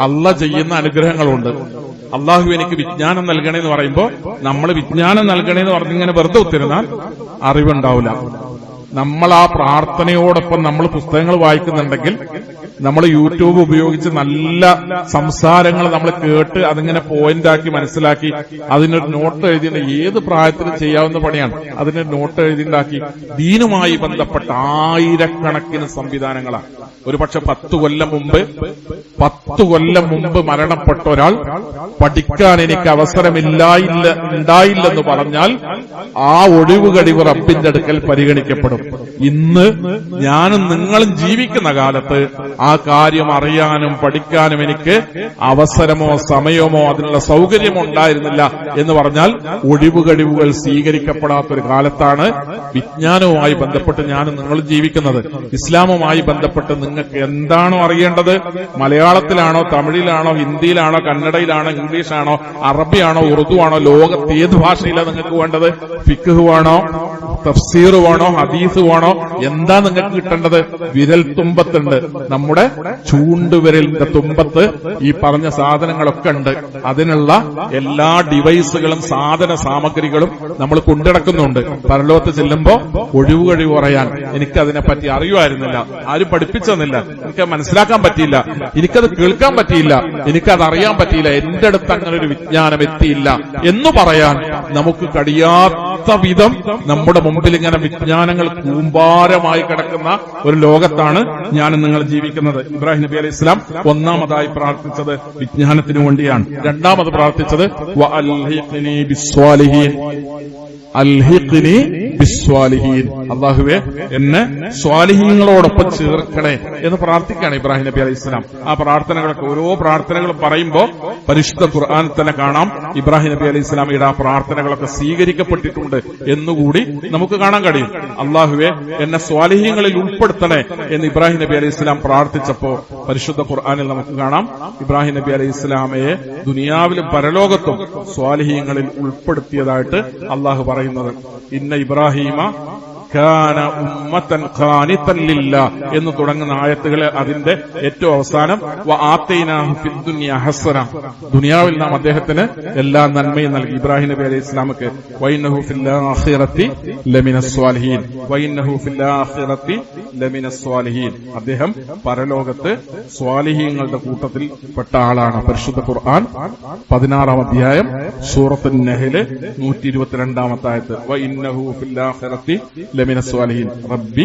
അള്ളാഹ് ചെയ്യുന്ന അനുഗ്രഹങ്ങളുണ്ട്. അള്ളാഹു എനിക്ക് വിജ്ഞാനം നൽകണേന്ന് പറയുമ്പോ നമ്മൾ വിജ്ഞാനം നൽകണേന്ന് പറഞ്ഞിങ്ങനെ വെറുതെ ഒത്തിരുന്നാൽ അറിവുണ്ടാവില്ല. നമ്മൾ ആ പ്രാർത്ഥനയോടൊപ്പം നമ്മൾ പുസ്തകങ്ങൾ വായിക്കുന്നുണ്ടെങ്കിൽ, നമ്മൾ യൂട്യൂബ് ഉപയോഗിച്ച് നല്ല സംസാരങ്ങൾ നമ്മൾ കേട്ട് അതിങ്ങനെ പോയിന്റാക്കി മനസ്സിലാക്കി അതിനൊരു നോട്ട് എഴുതിയിട്ട് ഏത് പ്രായത്തിലും ചെയ്യാവുന്ന പണിയാണ്. അതിനൊരു നോട്ട് എഴുതിണ്ടാക്കി ദീനുമായി ബന്ധപ്പെട്ട ആയിരക്കണക്കിന് സംവിധാനങ്ങളാണ്. ഒരുപക്ഷെ 10 കൊല്ലം മുമ്പ് മരണപ്പെട്ട ഒരാൾ പഠിക്കാൻ എനിക്ക് ഉണ്ടായില്ലെന്ന് പറഞ്ഞാൽ ആ ഒഴിവുകഴിവ് റബ്ബിന്റെ അടുക്കൽ പരിഗണിക്കപ്പെടും. ഇന്ന് ഞാനും നിങ്ങളും ജീവിക്കുന്ന കാലത്ത് ആ കാര്യം അറിയാനും പഠിക്കാനും എനിക്ക് അവസരമോ സമയമോ അതിനുള്ള സൗകര്യമോ ഉണ്ടായിരുന്നില്ല എന്ന് പറഞ്ഞാൽ ഒഴിവുകഴിവുകൾ സ്വീകരിക്കപ്പെടാത്തൊരു കാലത്താണ് വിജ്ഞാനവുമായി ബന്ധപ്പെട്ട് ഞാനും നിങ്ങളും ജീവിക്കുന്നത്. ഇസ്ലാമുമായി ബന്ധപ്പെട്ട് നിങ്ങൾക്ക് എന്താണോ അറിയേണ്ടത്, മലയാളത്തിലാണോ, തമിഴിലാണോ, ഹിന്ദിയിലാണോ, കന്നഡയിലാണോ, ഇംഗ്ലീഷാണോ, അറബിയാണോ, ഉറുദു ആണോ, ലോകത്ത് ഏത് ഭാഷയിലാണ് നിങ്ങൾക്ക് വേണ്ടത്, ഫിഖ് വേണോ, തഫ്സീർ വേണോ, ഹദീസ് വേണോ, എന്താ നിങ്ങൾക്ക് കിട്ടേണ്ടത്? വിരൽ തുമ്പത്തുണ്ട്. നമ്മുടെ ചൂണ്ടുവിരലിന്റെ തുമ്പത്ത് ഈ പറഞ്ഞ സാധനങ്ങളൊക്കെ ഉണ്ട്. അതിനുള്ള എല്ലാ ഡിവൈസുകളും സാധന സാമഗ്രികളും നമ്മൾ കൊണ്ടിടക്കുന്നുണ്ട്. പരലോകത്ത് ചെല്ലുമ്പോ ഒഴിവുകഴിവ് പറയാൻ എനിക്കതിനെപ്പറ്റി അറിയുമായിരുന്നില്ല, ആരും പഠിപ്പിച്ചെന്നില്ല, എനിക്ക് മനസ്സിലാക്കാൻ പറ്റിയില്ല, എനിക്കത് കേൾക്കാൻ പറ്റിയില്ല, എനിക്കത് അറിയാൻ പറ്റിയില്ല, എന്റെ അടുത്ത് അങ്ങനെ ഒരു വിജ്ഞാനം എത്തിയില്ല എന്ന് പറയാൻ നമുക്ക് കഴിയാത്ത വിധം നമ്മുടെ മുമ്പിൽ ഇങ്ങനെ വിജ്ഞാനങ്ങൾ കൂമ്പാരമായി കിടക്കുന്ന ഒരു ലോകത്താണ് ഞാൻ നിങ്ങൾ ജീവിക്കുന്നത്. ഇബ്രാഹിം നബി അലൈഹി ഇസ്ലാം ഒന്നാമതായി പ്രാർത്ഥിച്ചത് വിജ്ഞാനത്തിനു വേണ്ടിയാണ്. രണ്ടാമത് പ്രാർത്ഥിച്ചത് വഅൽഹിഖ്നി ബിസ്വാലിഹീൻ, അൽഹിഖ്നി ബിസ്വാലിഹീൻ, അല്ലാഹുവേ എന്നെ സ്വാലിഹീങ്ങളോടൊപ്പം ചേർക്കണേ എന്ന് പ്രാർത്ഥിക്കുകയാണ് ഇബ്രാഹിം നബി അലൈഹി ഇസ്ലാം. ആ പ്രാർത്ഥനകളൊക്കെ ഓരോ പ്രാർത്ഥനകളും പറയുമ്പോൾ പരിശുദ്ധ ഖുർആനിൽ തന്നെ കാണാം ഇബ്രാഹിം നബി അലൈഹി ഇസ്ലാമിയുടെ ആ പ്രാർത്ഥനകളൊക്കെ സ്വീകരിക്കപ്പെട്ടിട്ടുണ്ട് എന്നുകൂടി നമുക്ക് കാണാൻ കഴിയും. അല്ലാഹുവേ എന്നെ സ്വാലിഹീങ്ങളിൽ ഉൾപ്പെടുത്തണേ എന്ന് ഇബ്രാഹിം നബി അലൈഹി ഇസ്ലാം പ്രാർത്ഥിച്ചപ്പോ പരിശുദ്ധ ഖുർആനിൽ നമുക്ക് കാണാം ഇബ്രാഹിം നബി അലൈഹി ഇസ്ലാമയെ ദുനിയാവിലും പരലോകത്തും സ്വാലിഹീങ്ങളിൽ ഉൾപ്പെടുത്തിയതായിട്ട് അള്ളാഹു പറയുന്നത്. ഇന്ന ഇബ്രാഹിമ കാന ഉമ്മത്തൻ ഖാനിതൻ ലില്ലാഹ് എന്ന് തുടങ്ങുന്ന ആയത്തുകളെ അതിന്റെ ഏറ്റവും അവസാനം വആതൈനാഹു ഫിദ്ദുനിയ ഹസന, ദുനിയാവിൽ നാം അദ്ദേഹത്തിന് എല്ലാ നന്മയും നൽകി. ഇബ്രാഹിം നബി അലൈഹി ഇസ്ലാമക്ക് വഇന്നഹു ഫിൽ ആഖിറതി ലമിനസ് സ്വാലിഹീൻ, വഇന്നഹു ഫിൽ ആഖിറതി ലമിനസ് സ്വാലിഹീൻ, അദ്ദേഹം പരലോകത്ത് സ്വാലിഹീങ്ങളുടെ കൂട്ടത്തിൽ പെട്ട ആളാണ്. പരിശുദ്ധ ഖുർആൻ 16-ാം അധ്യായം സൂറത്തുൻ നഹ്ല് 122-ാമത്തെ ആയത്ത് വഇന്നഹു ഫിൽ ആഖിറതി ലമിന സ്വാലിഹീൻ, റബ്ബി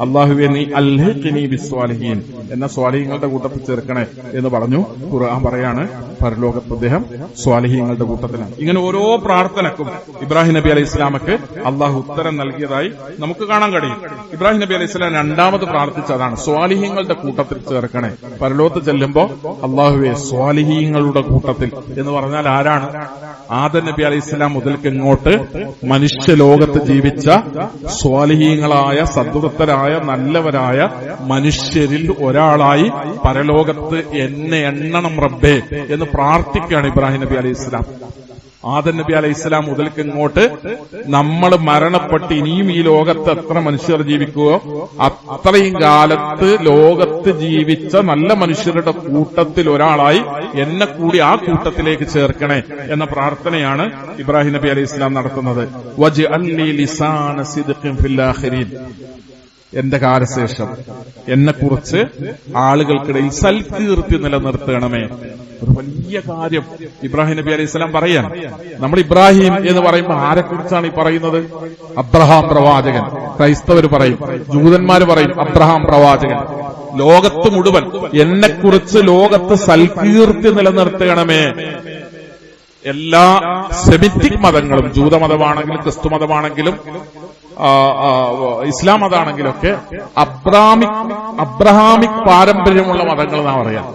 അല്ലാഹുവേ നീ അൽഹിഖ്നി ബിസ്വാലിഹീൻ, എന്ന സ്വാലിഹീങ്ങളുടെ കൂട്ടത്തിൽ ചേർക്കണേ എന്ന് പറഞ്ഞു. ഖുർആൻ പറയാണ് പരലോകത്ത് അദ്ദേഹം സ്വാലിഹീങ്ങളുടെ കൂട്ടത്തിലാണ്. ഇങ്ങനെ ഓരോ പ്രാർത്ഥനക്കും ഇബ്രാഹിം നബി അലൈഹി ഇസ്ലാമക്ക് അള്ളാഹു ഉത്തരം നൽകിയതായി നമുക്ക് കാണാൻ കഴിയും. ഇബ്രാഹിം നബി അലൈഹി ഇസ്ലാം രണ്ടാമത് പ്രാർത്ഥിച്ചതാണ് സ്വാലിഹീങ്ങളുടെ കൂട്ടത്തിൽ ചേർക്കണേ. പരലോകത്ത് ചെല്ലുമ്പോ അള്ളാഹുവേ സ്വാലിഹീങ്ങളുടെ കൂട്ടത്തിൽ എന്ന് പറഞ്ഞാൽ ആരാണ്? ആദം നബി അലൈഹി ഇസ്ലാം മുതൽക്ക് ഇങ്ങോട്ട് മനുഷ്യലോകത്ത് ജീവിച്ച സ്വാലിഹീങ്ങളായ സദ്വൃത്തരായ നല്ലവരായ മനുഷ്യരിൽ ഒരാളായി പരലോകത്ത് എന്നെ എണ്ണണം റബ്ബേ എന്ന് പ്രാർത്ഥിക്കുകയാണ് ഇബ്രാഹിം നബി അലൈഹി ഇസ്ലാം. ആദം നബി അലൈഹി ഇസ്ലാം മുതൽക്ക് ഇങ്ങോട്ട് നമ്മൾ മരണപ്പെട്ട് ഇനിയും ഈ ലോകത്ത് എത്ര മനുഷ്യർ ജീവിക്കുകയോ അത്രയും കാലത്ത് ലോകത്ത് ജീവിച്ച നല്ല മനുഷ്യരുടെ കൂട്ടത്തിൽ ഒരാളായി എന്നെ കൂടി ആ കൂട്ടത്തിലേക്ക് ചേർക്കണേ എന്ന പ്രാർത്ഥനയാണ് ഇബ്രാഹിം നബി അലൈഹി ഇസ്ലാം നടത്തുന്നത്. വജ്അൽനി ലിസാന സിദ്ഖിൻ ഫിൽ ആഖിരീൻ, എന്റെ കാലശേഷം എന്നെക്കുറിച്ച് ആളുകൾക്കിടയിൽ സൽകീർത്തി നിലനിർത്തണമേ. ഒരു വലിയ കാര്യം ഇബ്രാഹിം നബി അലൈഹി സ്വലാം പറയാൻ. നമ്മൾ ഇബ്രാഹിം എന്ന് പറയുമ്പോൾ ആരെക്കുറിച്ചാണ് ഈ പറയുന്നത്? അബ്രഹാം പ്രവാചകൻ. ക്രൈസ്തവർ പറയും, ജൂതന്മാര് പറയും അബ്രഹാം പ്രവാചകൻ. ലോകത്ത് മുഴുവൻ എന്നെക്കുറിച്ച് ലോകത്ത് സൽകീർത്തി നിലനിർത്തണമേ. എല്ലാ സെമിറ്റിക് മതങ്ങളും, ജൂതമതമാണെങ്കിലും ക്രിസ്തു മതമാണെങ്കിലും ഇസ്ലാം മതമാണെങ്കിലൊക്കെ അബ്രഹാമിക് പാരമ്പര്യമുള്ള മതങ്ങൾ എന്നാ പറയാം.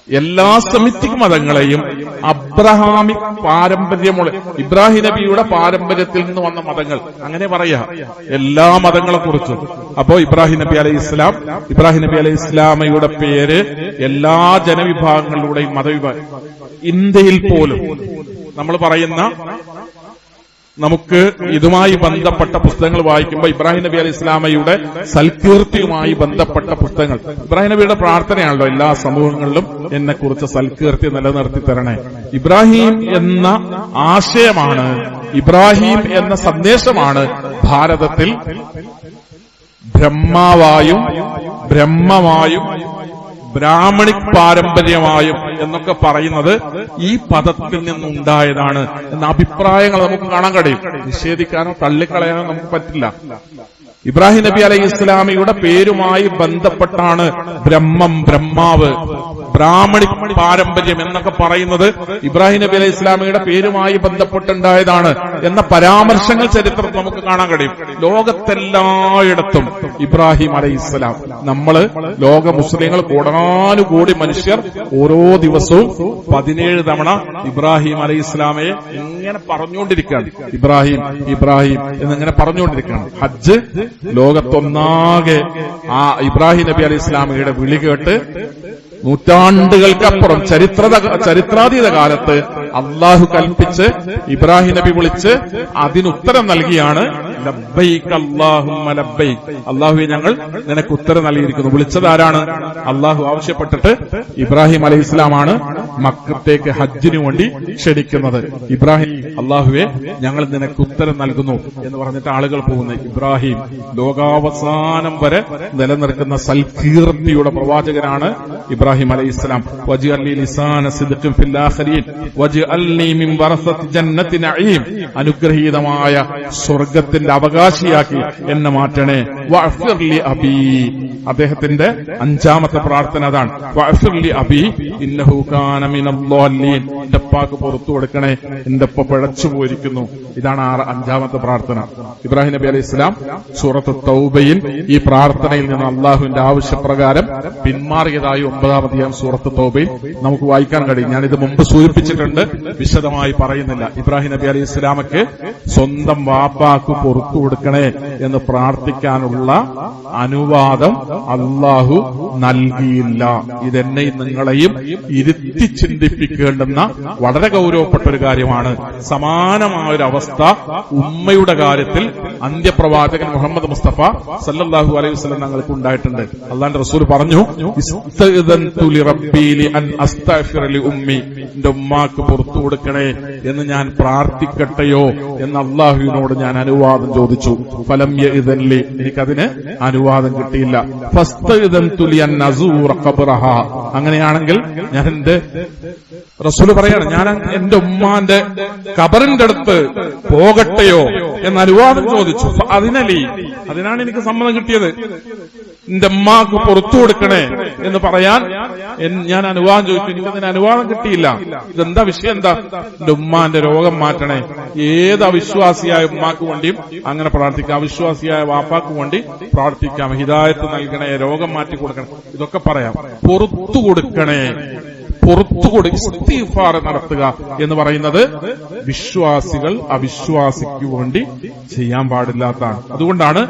എല്ലാ സെമിറ്റിക് മതങ്ങളെയും അബ്രഹാമിക് പാരമ്പര്യമുള്ള, ഇബ്രാഹിം നബിയുടെ പാരമ്പര്യത്തിൽ നിന്ന് വന്ന മതങ്ങൾ, അങ്ങനെ പറയാ എല്ലാ മതങ്ങളെ കുറിച്ചും. അപ്പോ ഇബ്രാഹിം നബി അലൈഹി ഇസ്ലാമയുടെ പേര് എല്ലാ ജനവിഭാഗങ്ങളിലൂടെയും ഇന്ത്യയിൽ പോലും നമ്മൾ പറയുന്ന, നമുക്ക് ഇതുമായി ബന്ധപ്പെട്ട പുസ്തകങ്ങൾ വായിക്കുമ്പോൾ ഇബ്രാഹിം നബി അലൈഹി ഇസ്ലാമയുടെ സൽകീർത്തിയുമായി ബന്ധപ്പെട്ട പുസ്തകങ്ങൾ, ഇബ്രാഹിം നബിയുടെ പ്രാർത്ഥനയാണല്ലോ എല്ലാ സമൂഹങ്ങളിലും എന്നെക്കുറിച്ച് സൽകീർത്തി നിലനിർത്തി തരണേ. ഇബ്രാഹിം എന്ന ആശയമാണ്, ഇബ്രാഹിം എന്ന സന്ദേശമാണ് ഭാരതത്തിൽ ബ്രഹ്മാവായും ബ്രാഹ്മണിക് പാരമ്പര്യമായും എന്നൊക്കെ പറയുന്നത് ഈ പദത്തിൽ നിന്നുണ്ടായതാണ് എന്ന അഭിപ്രായങ്ങൾ നമുക്ക് കാണാൻ കഴിയും. നിഷേധിക്കാനോ തള്ളിക്കളയാനോ നമുക്ക് പറ്റില്ല. ഇബ്രാഹിം നബി അലൈഹി ഇസ്ലാമിയുടെ പേരുമായി ബന്ധപ്പെട്ടാണ് ബ്രഹ്മാവ്, ബ്രാഹ്മണിക് പാരമ്പര്യം എന്നൊക്കെ പറയുന്നത് ഇബ്രാഹിം നബി അലൈഹി ഇസ്ലാമിയുടെ പേരുമായി ബന്ധപ്പെട്ടുണ്ടായതാണ് എന്ന പരാമർശങ്ങൾ ചരിത്രത്തിൽ നമുക്ക് കാണാൻ കഴിയും. ലോകത്തെല്ലായിടത്തും ഇബ്രാഹിം അലൈഹി ഇസ്ലാം, ലോക മുസ്ലിങ്ങൾ കോടാനുകോടി മനുഷ്യർ ഓരോ ദിവസവും 17 തവണ ഇബ്രാഹിം അലൈഹി ഇസ്ലാമയെ ഇങ്ങനെ പറഞ്ഞുകൊണ്ടിരിക്കുകയാണ്. ഇബ്രാഹിം എന്നിങ്ങനെ പറഞ്ഞുകൊണ്ടിരിക്കുകയാണ്. ഹജ്ജ് ലോകത്തൊന്നാകെ ആ ഇബ്രാഹിം നബി അലൈഹി ഇസ്ലാമയുടെ വിളി കേട്ട് നൂറ്റാണ്ടുകൾക്കപ്പുറം ചരിത്രാതീത കാലത്ത് അള്ളാഹു കൽപ്പിച്ച് ഇബ്രാഹിം നബി വിളിച്ച് അതിനുത്തരം നൽകിയാണ് ലബ്ബൈക് അല്ലാഹുമ്മ ലബ്ബൈക്, അള്ളാഹുവെ ഞങ്ങൾ നിനക്ക് ഉത്തരം നൽകിയിരിക്കുന്നു. വിളിച്ചത് ആരാണ്? അള്ളാഹു ആവശ്യപ്പെട്ടിട്ട് ഇബ്രാഹിം അലൈഹി ഇസ്ലാമാണ് മക്കത്തേക്ക് ഹജ്ജിനു വേണ്ടി ക്ഷണിക്കുന്നത്. ഇബ്രാഹിം, അള്ളാഹുവെ ഞങ്ങൾ നിനക്ക് ഉത്തരം നൽകുന്നു എന്ന് പറഞ്ഞിട്ട് ആളുകൾ പോകുന്നത്. ഇബ്രാഹിം ലോകാവസാനം വരെ നിലനിൽക്കുന്ന സൽകീർത്തിയുടെ പ്രവാചകനാണ് ഇബ്രാഹിം അലൈഹി ഇസ്ലാം. വജ്അൽനി ലിസാന സിദ്ഖിൻ ഫിൽ ആഖിരീൻ വജ്അൽനി മിൻ വറസതി ജന്നത്തി നഈം, അനുഗ്രഹീതമായ സ്വർഗ്ഗത്തിന്റെ അവകാശിയാക്കി എന്നെ മാറ്റണേ. വഅഫിർലി അബീ, അദ്ദേഹത്തിന്റെ 5ാമത്തെ പ്രാർത്ഥന അതാണ്. വഅഫിർലി അബീ ഇന്നഹു കാന മിനൽ ളാലീൻ, എന്റെ ഉപ്പാക്ക് പുറത്തു കൊടുക്കണേ, എന്റെ ഉപ്പ പിഴച്ചു പോയിരിക്കുന്നു. ഇതാണ് 5ാമത്തെ പ്രാർത്ഥന. ഇബ്രാഹിം നബി അലൈഹി ഇസ്ലാം സൂറത്ത് തൗബയിൽ ഈ പ്രാർത്ഥനയിൽ നിന്ന് അള്ളാഹുവിന്റെ ആവശ്യപ്രകാരം പിന്മാറിയതായി 9ാം അധ്യായം സൂറത്ത് തൗബയിൽ നമുക്ക് വായിക്കാൻ കഴിയും. ഞാനിത് മുമ്പ് സൂചിപ്പിച്ചിട്ടുണ്ട്, വിശദമായി പറയുന്നില്ല. ഇബ്രാഹിം നബി അലൈഹി ഇസ്ലാമക്ക് സ്വന്തം വാപ്പാക്ക് പുറത്തു കൊടുക്കണേ എന്ന് പ്രാർത്ഥിക്കാനുള്ള അനുവാദം അള്ളാഹു നൽകിയില്ല. ഇതെന്നെയും നിങ്ങളെയും ഇരുത്തി ചിന്തിപ്പിക്കേണ്ടുന്ന വളരെ ഗൗരവപ്പെട്ട ഒരു കാര്യമാണ്. സമാനമായ ഒരു അവസ്ഥ ഉമ്മയുടെ കാര്യത്തിൽ അന്ത്യപ്രവാചകൻ മുഹമ്മദ് മുസ്തഫ സല്ലല്ലാഹു അലൈഹി വസല്ലം ഞങ്ങൾക്ക് ഉണ്ടായിട്ടുണ്ട്. അള്ളാഹുവിന്റെ റസൂൽ പറഞ്ഞു, ഇസ്തഅ്ദൻതു ലിറബ്ബി അൻ അസ്തഗ്ഫിറ ലി ഉമ്മി, എന്റെ ഉമ്മാക്ക് പുറത്തു കൊടുക്കണേ എന്ന് ഞാൻ പ്രാർത്ഥിക്കട്ടെയോ എന്ന് അള്ളാഹുവിനോട് ഞാൻ അനുവാദം ചോദിച്ചു. ഫലം യഅ്ദൻ ലി, എനിക്കതിന് അനുവാദം കിട്ടിയില്ല. ഫസ്തഅ്ദൻതു ലി അൻ അസൂറ ഖബ്റഹ, അങ്ങനെയാണെങ്കിൽ ഞാൻ റസൂൽ പറയാണ്, ഞാൻ എന്റെ ഉമ്മാന്റെ ഖബറിന്റെ അടുത്ത് പോകട്ടെയോ എന്ന് അനുവാദം ചോദിച്ചു. അതിനാണ് എനിക്ക് സമ്മതം കിട്ടിയത്. എന്റെ ഉമ്മാക്ക് പുറത്തു കൊടുക്കണേ എന്ന് പറയാൻ ഞാൻ അനുവാദം ചോദിച്ചു. എനിക്കതിന് അനുവാദം കിട്ടിയില്ല. ഇതെന്താ വിഷയം? എന്താ? എന്റെ ഉമ്മാന്റെ രോഗം മാറ്റണേ. ഏത് അവിശ്വാസിയായ ഉമ്മാക്ക് വേണ്ടിയും അങ്ങനെ പ്രാർത്ഥിക്കാം, അവിശ്വാസിയായ വാപ്പാക്ക് വേണ്ടി പ്രാർത്ഥിക്കാം. ഹിദായത്ത് നൽകണേ, രോഗം മാറ്റി കൊടുക്കണം, ഇതൊക്കെ പറയാം. പുറത്തു കൊടുക്കണേ, ഇസ്തിഗ്ഫാർ നടത്തുക എന്ന് പറയുന്നത് വിശ്വാസികൾ അവിശ്വാസിക്ക് വേണ്ടി ചെയ്യാൻ പാടില്ലാത്തതാണ്. അതുകൊണ്ടാണ്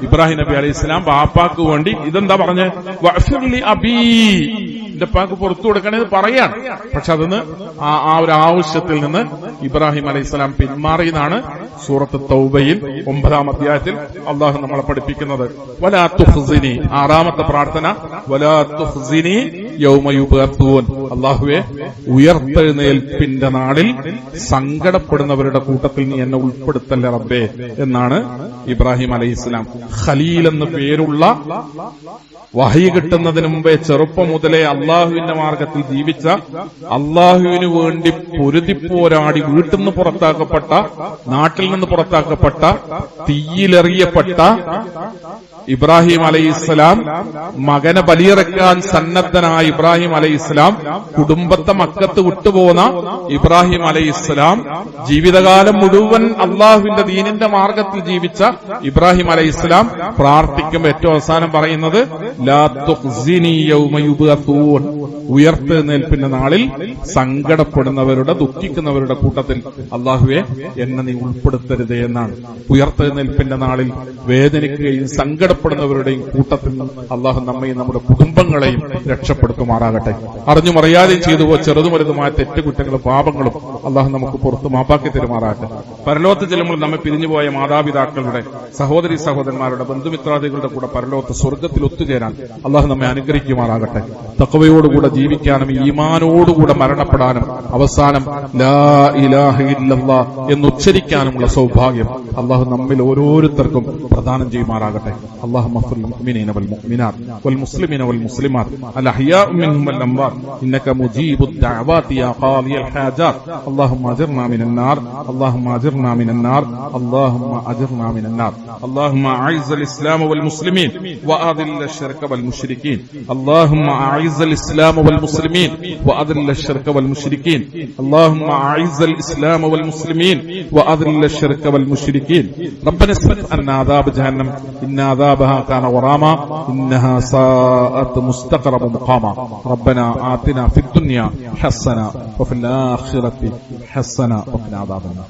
ഇബ്രാഹിം നബി അലൈഹി ഇസ്ലാം ബാപ്പാക്ക് വേണ്ടി ഇതെന്താ പറഞ്ഞ്, വഅഫിർലി അബീ, എന്റെ ഉപ്പാക്ക് പുറത്തു കൊടുക്കണേന്ന് പറയാണ്. പക്ഷെ അതിന് ആ ഒരു ആവശ്യത്തിൽ നിന്ന് ഇബ്രാഹിം അലൈഹി ഇസ്ലാം പിന്മാറിയെന്നാണ് സൂറത്ത് തൗബയിൽ 9ാം അധ്യായത്തിൽ അള്ളാഹു നമ്മളെ പഠിപ്പിക്കുന്നത്. വലാ തുഖ്സിനി, 6ാമത്തെ പ്രാർത്ഥന, വലാ തുഖ്സിനി യൗമ യുബഅസൂൻ, അല്ലാഹുവേ ഉയർത്തെഴുന്നേൽപ്പിന്റെ നാളിൽ സങ്കടപ്പെടുന്നവരുടെ കൂട്ടത്തിൽ നീ എന്നെ ഉൾപ്പെടുത്തല്ലേ റബ്ബേ എന്നാണ് ഇബ്രാഹിം അലൈഹിസ്സലാം. ഖലീൽ എന്ന് പേരുള്ള വഹി കിട്ടുന്നതിന് മുമ്പേ ചെറുപ്പം മുതലേ അള്ളാഹുവിന്റെ മാർഗത്തിൽ ജീവിച്ച, അള്ളാഹുവിനു വേണ്ടി പൊരുതിപ്പോരാടി വീട്ടിൽ നിന്ന് പുറത്താക്കപ്പെട്ട, നാട്ടിൽ നിന്ന് പുറത്താക്കപ്പെട്ട, തീയിലെറിയപ്പെട്ട ഇബ്രാഹിം അലൈഹിസ്സലാം, മകനെ ബലിയിറക്കാൻ സന്നദ്ധനായ ഇബ്രാഹിം അലൈഹിസ്സലാം, കുടുംബത്തെ മക്കത്ത് വിട്ടുപോകുന്ന ഇബ്രാഹിം അലൈഹിസ്സലാം, ജീവിതകാലം മുഴുവൻ അള്ളാഹുവിന്റെ ദീനിന്റെ മാർഗത്തിൽ ജീവിച്ച ഇബ്രാഹിം അലൈഹിസ്സലാം പ്രാർത്ഥിക്കുമ്പോൾ ഏറ്റവും അവസാനം പറയുന്നത് ലാ തുഖ്സിനി യൗമ യുബഅസൂൻ, ഉയർത്തെഴുന്നേൽപ്പിന്റെ നാളിൽ സങ്കടപ്പെടുന്നവരുടെ, ദുഃഖിക്കുന്നവരുടെ കൂട്ടത്തിൽ അള്ളാഹുവെ എന്നെ നീ ഉൾപ്പെടുത്തരുതേ എന്നാണ്. ഉയർത്തെഴുന്നേൽപ്പിന്റെ നാളിൽ വേദനിക്കുകയും സങ്കടപ്പെടുന്നവരുടെയും കൂട്ടത്തിൽ അള്ളാഹു നമ്മയും നമ്മുടെ കുടുംബങ്ങളെയും രക്ഷപ്പെടുത്തുമാറാകട്ടെ. അറിഞ്ഞും അറിയാതെയും ചെയ്തു പോയ ചെറുതും വലുതുമായ തെറ്റുകുറ്റങ്ങളും പാപങ്ങളും അള്ളാഹു നമുക്ക് പുറത്ത് മാപ്പാക്കി തരുമാറാകട്ടെ. പരലോകത്ത് ചെല്ലുമ്പോൾ നമ്മെ പിരിഞ്ഞുപോയ മാതാപിതാക്കളുടെ, സഹോദരി സഹോദരന്മാരുടെ, ബന്ധുമിത്രാദികളുടെ കൂടെ പരലോകത്ത് സ്വർഗ്ഗത്തിൽ ഒത്തുചേരാൻ അള്ളാഹു നമ്മെ അനുഗ്രഹിക്കുമാറാകട്ടെ. തഖ്വയോടുകൂടെ ജീവിക്കാനും ഈമാനോടുകൂടെ മരണപ്പെടാനും അവസാനം ലാ ഇലാഹ ഇല്ലല്ലാഹ് എന്നുച്ചരിക്കാനുമുള്ള സൗഭാഗ്യം അള്ളാഹു നമ്മിൽ ഓരോരുത്തർക്കും പ്രദാനം ചെയ്യുമാറാകട്ടെ. അല്ലാഹുമ്മ ഗ്ഫിർ ലിൽ മുഅ്മിനീന വൽ മുഅ്മിനാത്ത് വൽ മുസ്ലിമീന വൽ മുസ്ലിമാത്ത് അൽ അഹ്യാഉ മിൻഹും വൽ അംവാത്ത് ഇന്നക മുജീബുദ് ദഅവാതി യാ ഖാദിയൽ ഹാജാത്ത് اللهم اجرنا من النار اللهم اجرنا من النار اللهم اجرنا من النار اللهم اعز الاسلام والمسلمين واذل الشرك والمشركين اللهم اعز الاسلام والمسلمين واذل الشرك والمشركين اللهم اعز الاسلام والمسلمين واذل الشرك والمشركين ربنا اصرف عنا عذاب جهنم ان عذابها كان غراما انها ساءت مستقرا ومقاما ربنا آتنا في الدنيا حسنة وفي الآخرة حسنة وقنا عذاب النار.